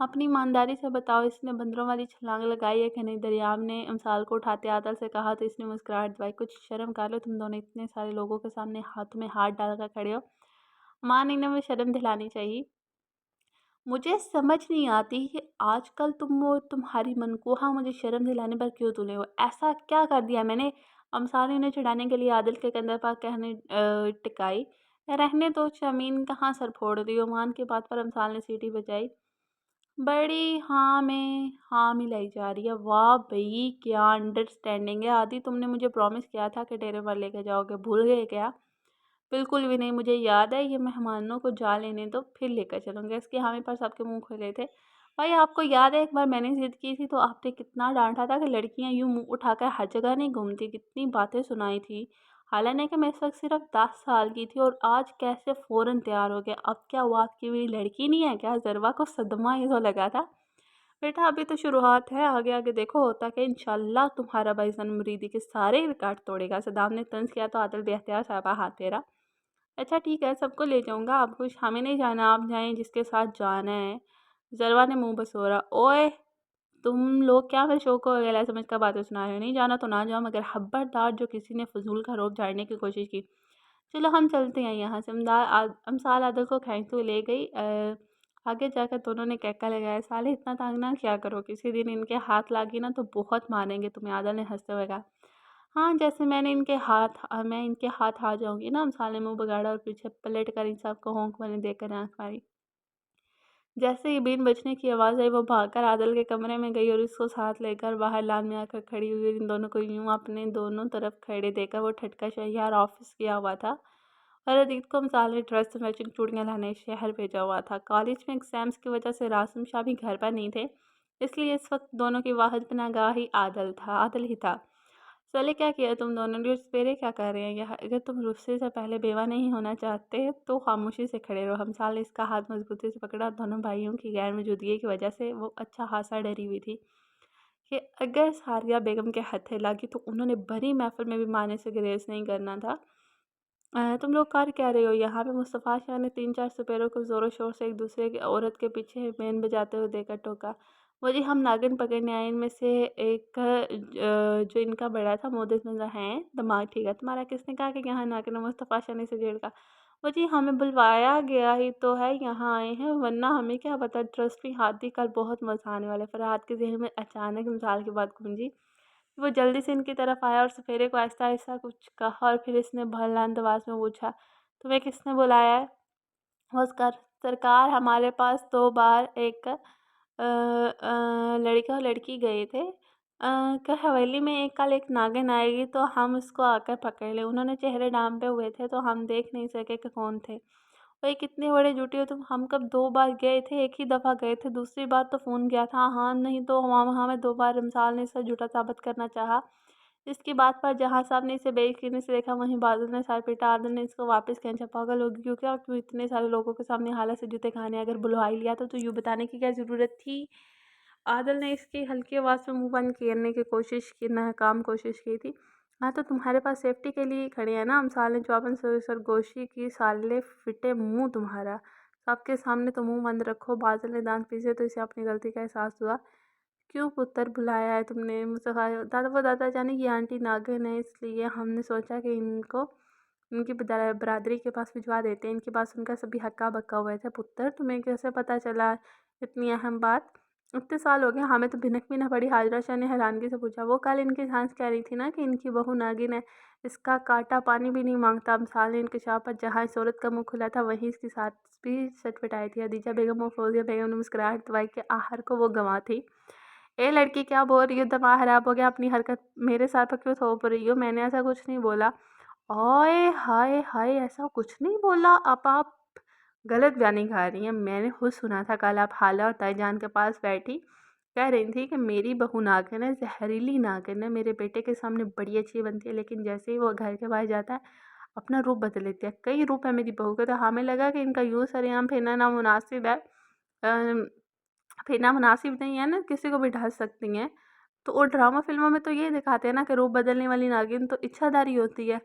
अपनी ईमानदारी से बताओ, इसने बंदरों वाली छलांग लगाई है कि नहीं? दरियाब ने अमसाल को उठाते आदल से कहा तो इसने मुस्कुराहट दबाई। कुछ शर्म कर लो, तुम दोनों इतने सारे लोगों के सामने हाथ में हाथ डालकर खड़े हो। माँ ने इन्हें शर्म दिलानी चाहिए। मुझे समझ नहीं आती कि आजकल तुम वो तुम्हारी मनकोहा मुझे शर्म दिलाने पर क्यों तुले हो? ऐसा क्या कर दिया मैंने? अमसाल ने उन्हें चिढ़ाने के लिए आदिल के कंधे पर कहने टिकाई। रहने दो, शमीन कहाँ सर फोड़ दी। ओमान की बात पर अमसाल ने सीटी बजाई। बड़ी हाँ में हाँ मिलाई जा रही है। वाह भई क्या अंडरस्टैंडिंग है। आदि तुमने मुझे प्रॉमिस किया था कि डेरे पर लेकर जाओगे, भूल गए क्या? बिल्कुल भी नहीं, मुझे याद है। ये मेहमानों को जा लेने दो, फिर लेकर चलूँगी। इसकी हामी पर सबके मुंह खुले थे। भाई आपको याद है एक बार मैंने ज़िद की थी तो आपने कितना डांटा था कि लड़कियां यूं मुंह उठाकर हर जगह नहीं घूमती, कितनी बातें सुनाई थी। हालांकि कि मैं इस वक्त सिर्फ 10 साल की थी और आज कैसे फ़ौरन तैयार हो गया। अब क्या हुआ, आपकी भी लड़की नहीं है क्या? ज़रवा को सदमा ये तो लगा था। बेटा अभी तो शुरुआत है, आगे आगे देखो होता कि इंशाल्लाह तुम्हारा भाई मुरीदी के सारे रिकॉर्ड तोड़ेगा। सदाम ने तंज किया तो आदिल बेहतियात साहबा हाथ फेरा। अच्छा ठीक है, सबको ले जाऊंगा, आपको हमें नहीं जाना, आप जाएं जिसके साथ जाना है। जरवा ने मुंह बसोरा। ओए तुम लोग क्या मेरे शो को गला समझ कर बातें सुना रहे हो? नहीं जाना तो ना जाओ, मगर खबरदार जो किसी ने फजूल का रोब झाड़ने की कोशिश की। चलो हम चलते हैं यहाँ से। अमसाल आदल को खींचते हुए ले गई। आगे जाकर दोनों ने कैका लगाया। साले इतना तंग ना क्या करो, किसी दिन इनके हाथ लागी ना तो बहुत मारेंगे तुम्हें, आदल ने हंसते हुए कहा। हाँ जैसे मैं इनके हाथ आ जाऊंगी ना। अमसाल ने मुंह बिगाड़ा और पीछे पलट कर इन सबको होंक बने देकर आंख मारी। जैसे ही बीन बजने की आवाज़ आई वो भागकर आदल के कमरे में गई और उसको साथ लेकर बाहर लान में आकर खड़ी हुई। इन दोनों को यूं अपने दोनों तरफ खड़े देखकर वो ठटका शहर ऑफिस गया हुआ था और अदीत को अमसाल ने ड्रेस मैचिंग चूड़ियाँ लाने शहर भेजा हुआ था। कॉलेज में एग्जाम्स की वजह से रासिम शाह भी घर पर नहीं थे, इसलिए इस वक्त दोनों की वाहिद पनाहगाह ही आदल ही था। चले क्या किया तुम दोनों ने? सवेरे क्या कर रहे हैं यहाँ? अगर तुम रुस्से से पहले बेवा नहीं होना चाहते तो खामोशी से खड़े रहो। हमसाल ने इसका हाथ मजबूती से पकड़ा। दोनों भाइयों की गैर मौजूदगी की वजह से वो अच्छा खासा डरी हुई थी कि अगर सारिया बेगम के हथे लगी तो उन्होंने भरी महफिल में भी माने से गुरेज नहीं करना था। तुम लोग कर क्या रहे हो यहाँ पे? मुस्तफ़ा शाह ने 3-4 सपेरों को ज़ोरों शोर से एक दूसरे की औरत के पीछे बैन बजाते हुए देखकर टोका। वो जी हम नागिन पकड़ने आए, इनमें से एक जो इनका बड़ा था मोहद्दिस मिर्ज़ा हैं, दिमाग ठीक है तुम्हारा? किसने कहा कि यहाँ नागिन है? मुस्तफ़ा शाह ने इसे छेड़ कहा। वो जी हमें बुलवाया गया ही तो है, यहाँ आए हैं, वरना हमें क्या पता। ट्रस्ट में हाथी कल बहुत मज़ा आने वाला है। फरहाद के ज़हन में अचानक मिसाल की बात गूंजी। वो जल्दी से इनकी तरफ आया और सफेरे को आहिस्ता आहिस्ता कुछ कहा और फिर इसने बुलंद आवाज़ में पूछा, तुम्हें किसने बुलाया है? वो सरकार हमारे पास 2 बार एक लड़का और लड़की गए थे कि हवेली में कल एक नागिन आएगी तो हम उसको आकर पकड़ लें। उन्होंने चेहरे ढांपे हुए थे तो हम देख नहीं सके कि कौन थे। भाई कितने बड़े झूठे हो तुम। हम कब 2 बार गए थे? एक ही दफ़ा गए थे, दूसरी बार तो फ़ोन किया था। हाँ नहीं तो वहाँ हमें 2 बार। रमसाल ने इसे झूठा साबित करना चाहा। इसकी बात पर जहाँ साहब ने इसे बेयकीनी से देखा वहीं बादल ने सर पीटा। आदिल ने इसको वापस खींचा। पागल होगी क्यों? क्या क्यों इतने सारे लोगों के सामने हालत से जूते खाने? अगर बुलवा ही लिया तो यूँ बताने की क्या ज़रूरत थी? आदिल ने इसकी हल्की आवाज़ में मुंह बंद करने की कोशिश की, नाकाम कोशिश की थी। हाँ तो तुम्हारे पास सेफ्टी के लिए खड़े हैं ना? अमसाल ने जवाबन सरगोशी की। साले फिटे मुंह तुम्हारा, सबके सामने तो मुंह बंद रखो। बादल ने दांत पीसे तो इसे अपनी गलती का एहसास हुआ। क्यों पुत्र बुलाया है तुमने? मुस्तफ़ा दादा जाने की आंटी नागिन है, इसलिए हमने सोचा कि इनको इनकी बरादरी के पास भिजवा देते हैं। इनकी बात सुनकर सभी हक्का बक्का हुए थे। पुत्र तुम्हें कैसे पता चला इतनी अहम बात? इतने साल हो गए, हमें तो भिनक भी ना पड़ी। हाजरा शाह ने हैरानगी से पूछा। वो कल इनकी सांस कह रही थी ना कि इनकी बहू नागिन है, इसका काटा पानी भी नहीं मांगता। अमसाल ने इंकशाफ पर जहाँ इस औरत का मुंह खुला था वहीं इसकी साथ भी सटपटाई थी। खदीजा बेगम और फौजिया बेगम ने मुस्कुराहट दबाई कि आखिर को वो गंवा थी। ए लड़की क्या बोल रही हो? दिमाग खराब हो गया? अपनी हरकत मेरे सर पर क्यों थोप रही हो? मैंने ऐसा कुछ नहीं बोला। ओए हाय हाय, ऐसा कुछ नहीं बोला। अब आप गलत बयानी खा रही हैं। मैंने खुद सुना था कल आप हाला और ताईजान के पास बैठी कह रही थी कि मेरी बहू नागिन है, जहरीली नागिन है, मेरे बेटे के सामने बड़ी अच्छी बनती है, लेकिन जैसे ही वो घर के बाहर जाता है अपना रूप बदल लेती है। कई रूप है मेरी बहू के, तो हमें लगा कि इनका यूँ सरेआम फिरना नामुनासिब है। फिरना मुनासिब नहीं है ना, किसी को भी ढल सकती हैं। तो वो ड्रामा फ़िल्मों में तो ये दिखाते हैं ना कि रूप बदलने वाली नागिन तो इच्छाधारी होती है।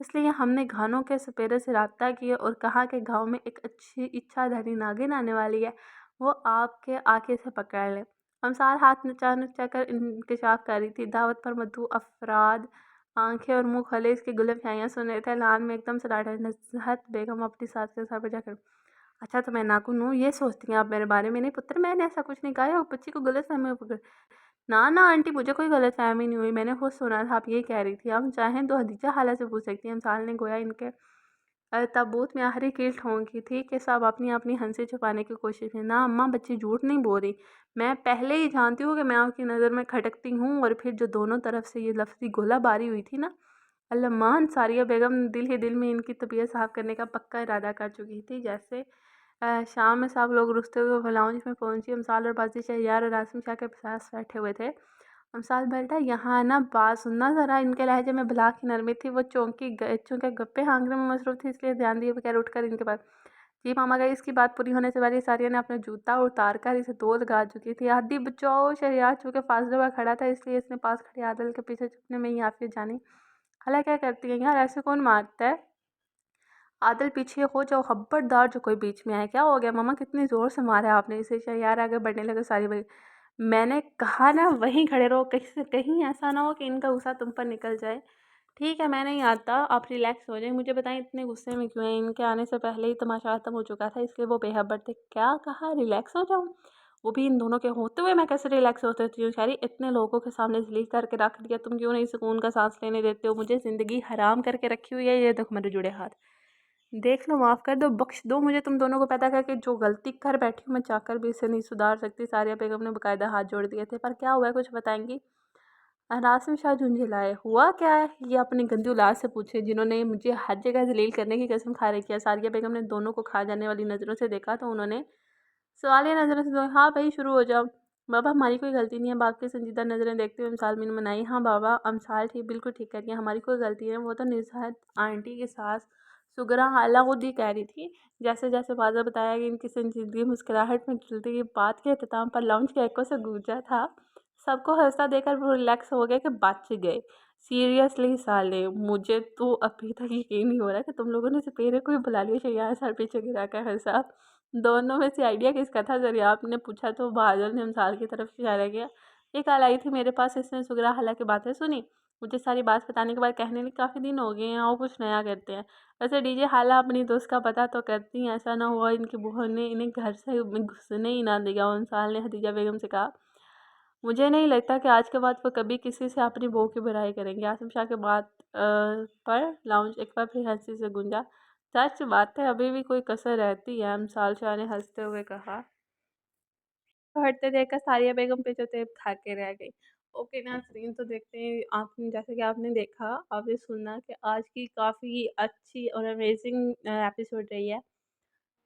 इसलिए हमने घानों के सपेरे से राब्ता किया और कहा कि गाँव में एक अच्छी इच्छाधारी नागिन आने वाली है, वो आपके आके से पकड़ लें। हम सार हाथ नचा-नचा कर इंकशाफ़ कर रही थी। दावत पर मद्दू अफ़राद आँखें और मुँह खोले इसकी गुलफ़ियाँ सुन रहे थे। एलान में एकदम सन्नाटा। नज़हत बेगम अपनी सास के सर पर जाकर, अच्छा तो मैं नाखून हूँ, ये सोचती हैं आप मेरे बारे में? नहीं पुत्र, मैंने ऐसा कुछ नहीं कहा है, वो बच्ची को गलतफ़हमी में पकड़। ना, ना आंटी, मुझे कोई गलतफ़हमी नहीं हुई, मैंने खुद सुना था आप यही कह रही थी। हम चाहें तो हदीजा खाला से पूछ सकती हैं। अम्साल ने गोया इनके ताबूत में आखिरी कील ठोंकी थी कि सब अपनी-अपनी हँसी छुपाने की कोशिश में। ना अम्मा, बच्ची झूठ नहीं बोल रही। मैं पहले ही जानती हूँ कि मैं आपकी नज़र में खटकती हूँ। और फिर जो दोनों तरफ से ये लफ्ज़ी गोलाबारी हुई थी ना, अल्लमान सारिया बेगम दिल ही दिल में इनकी तबीयत साफ़ करने का पक्का इरादा कर चुकी थी। जैसे शाम में सब लोग रुकते हुए लाउंज में पहुंची। अमसाल और बाजी शहरियार और आसिम शाह के पास बैठे हुए थे। अमसाल बेटा, यहाँ ना बात सुनना ज़रा। इनके लहजे में भला की नरमी थी। वो चूँकि गप्पे हाँकने में मसरूफ़ थी, इसलिए ध्यान दिए बगैर उठकर इनके पास। जी मामा गई। इसकी बात पूरी होने से पहले सारिया ने अपना जूता उतार कर इसे दो लगा चुकी थी। आदि बचाओ। शहरियार चूँकि फासले पर खड़ा था, इसलिए इसने पास खड़े आदल के पीछे छुपने में ही आफियत जानी। खाला क्या करती है यार, ऐसे कौन मारता है? आदिल, पीछे हो जाओ, खबरदार जो कोई बीच में आए। क्या हो गया मामा, कितनी ज़ोर से मारा आपने इसे? शहरयार आगे बढ़ने लगे। सारी भाई, मैंने कहा ना वहीं खड़े रहो, कहीं से कहीं ऐसा ना हो कि इनका गुस्सा तुम पर निकल जाए। ठीक है, मैं नहीं आता, आप रिलैक्स हो जाए। मुझे बताएं इतने गुस्से में क्यों हैं? इनके आने से पहले ही तमाशा खत्म हो चुका था, इसलिए वो बेखबर थे। क्या कहा, रिलैक्स हो जाऊँ? वो भी इन दोनों के होते हुए मैं कैसे रिलैक्स हो सकती हूँ? शायरी, इतने लोगों के सामने जलील करके रख दिया, तुम क्यों नहीं सुकून का सांस लेने देते हो? मुझे ज़िंदगी हराम करके रखी हुई है। ये देखो मेरे जुड़े हाथ, देख लो, माफ़ कर दो, बख्श दो मुझे तुम दोनों को पैदा करके। जो गलती कर बैठी हूँ मैं चाहकर भी इसे नहीं सुधार सकती। सारिया बेगम ने बाकायदा हाथ जोड़ दिए थे। पर क्या हुआ है, कुछ बताएंगी? नासिम शाह झुंझुलाए। हुआ क्या है, ये अपनी गंदी औलाद से पूछे, जिन्होंने मुझे हर जगह जलील करने की कसम खा रखी है। सारिया बेगम ने दोनों को खा जाने वाली नज़रों से देखा तो उन्होंने सवालिया नज़रों से हाँ भाई, शुरू हो जाओ। बाबा, हमारी कोई गलती नहीं है। बाप की संजीदा नज़रें देखते हुए अमसाल मीन मनाई। हाँ बाबा, अमसाल ठीक, बिल्कुल ठीक कह रही है, हमारी कोई गलती नहीं है। वो तो निज़हत आंटी की सास सुगरा हाला खुद ही कह रही थी। जैसे जैसे वाज़ा बताया कि इनकी संजीदगी मुस्कुराहट में चलती गई। बात के अख्ताम पर लाउंज के एको से गूंजा था। सबको हंसता देखकर वो रिलैक्स हो गए कि बच गए। सीरियसली साले, मुझे तो अभी तक यकीन नहीं हो रहा कि तुम लोगों ने सपेरे को ही बुला लिया। शैया सर पीछे गिरा कर हंसा। दोनों में से आइडिया किसका था? ज़रिया आपने पूछा तो बहादुर ने अमसाल की तरफ इशारा किया। ये कल आई थी मेरे पास, इसने सुगरा हाला की बातें सुनी। मुझे सारी बात बताने के बाद कहने लगी, काफ़ी दिन हो गए हैं, आओ कुछ नया करते हैं। वैसे डीजे हाला अपनी दोस्त का पता तो करती हैं, ऐसा ना हुआ इनकी बहू ने इन्हें घर से घुसने ही ना दिया। अमसाल ने हदीजा बेगम से कहा, मुझे नहीं लगता कि आज के बाद वो कभी किसी से अपनी बहू की बुराई करेंगे। आसिम शाह के बात पर लाउंज एक बार फिर हंसी से गूंजा। सच बात है, अभी भी कोई कसर रहती है, अमसाल शाह ने हंसते हुए कहा। तो हटते देखकर सारिया बेगम पे जो थे खा के रह गई। ओके नाज़रीन, तो देखते हैं आपने, जैसे कि आपने देखा, आपने सुना कि आज की काफ़ी अच्छी और अमेजिंग एपिसोड रही है।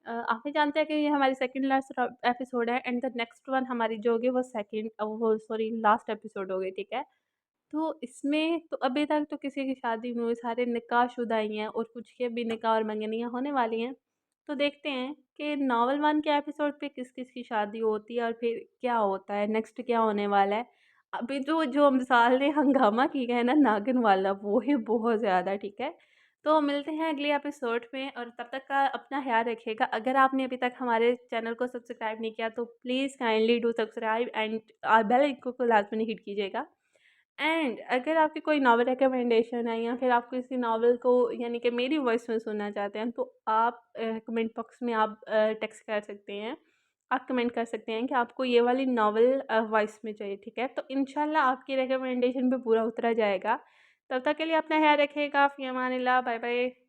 आप भी जानते हैं कि ये हमारी सेकंड लास्ट एपिसोड है एंड द नेक्स्ट वन हमारी जो होगी वो सेकंड वो सॉरी लास्ट एपिसोड होगी, ठीक है? तो इसमें तो अभी तक तो किसी की शादी नहीं हुई, सारे निकाहशुदा ही हैं और कुछ के भी निकाह और मंगनियाँ होने वाली हैं। तो देखते हैं कि नॉवल 1 के एपिसोड पे किस-किस की शादी होती है और फिर क्या होता है, नेक्स्ट क्या होने वाला है। अभी जो जो मिसाल ने हंगामा किया है ना नागिन वाला, वो ही बहुत ज़्यादा, ठीक है? तो मिलते हैं अगले एपिसोड में और तब तक का अपना ख़्याल रखिएगा। अगर आपने अभी तक हमारे चैनल को सब्सक्राइब नहीं किया तो please kindly do subscribe and bell icon को लाज़मी हिट कीजिएगा। एंड अगर आपकी कोई नॉवल रिकमेंडेशन है या फिर आप किसी नॉवल को यानी कि मेरी वॉइस में सुनना चाहते हैं तो आप कमेंट बॉक्स में आप टेक्स्ट कर सकते हैं। आप कमेंट कर सकते हैं कि आपको ये वाली नॉवल वॉइस में चाहिए, ठीक है? तो इंशाल्लाह आपकी रिकमेंडेशन पे पूरा उतरा जाएगा। तब तक के लिए अपना ख़्याल रखिएगा। फ़ी अमानिल्लाह। Bye bye.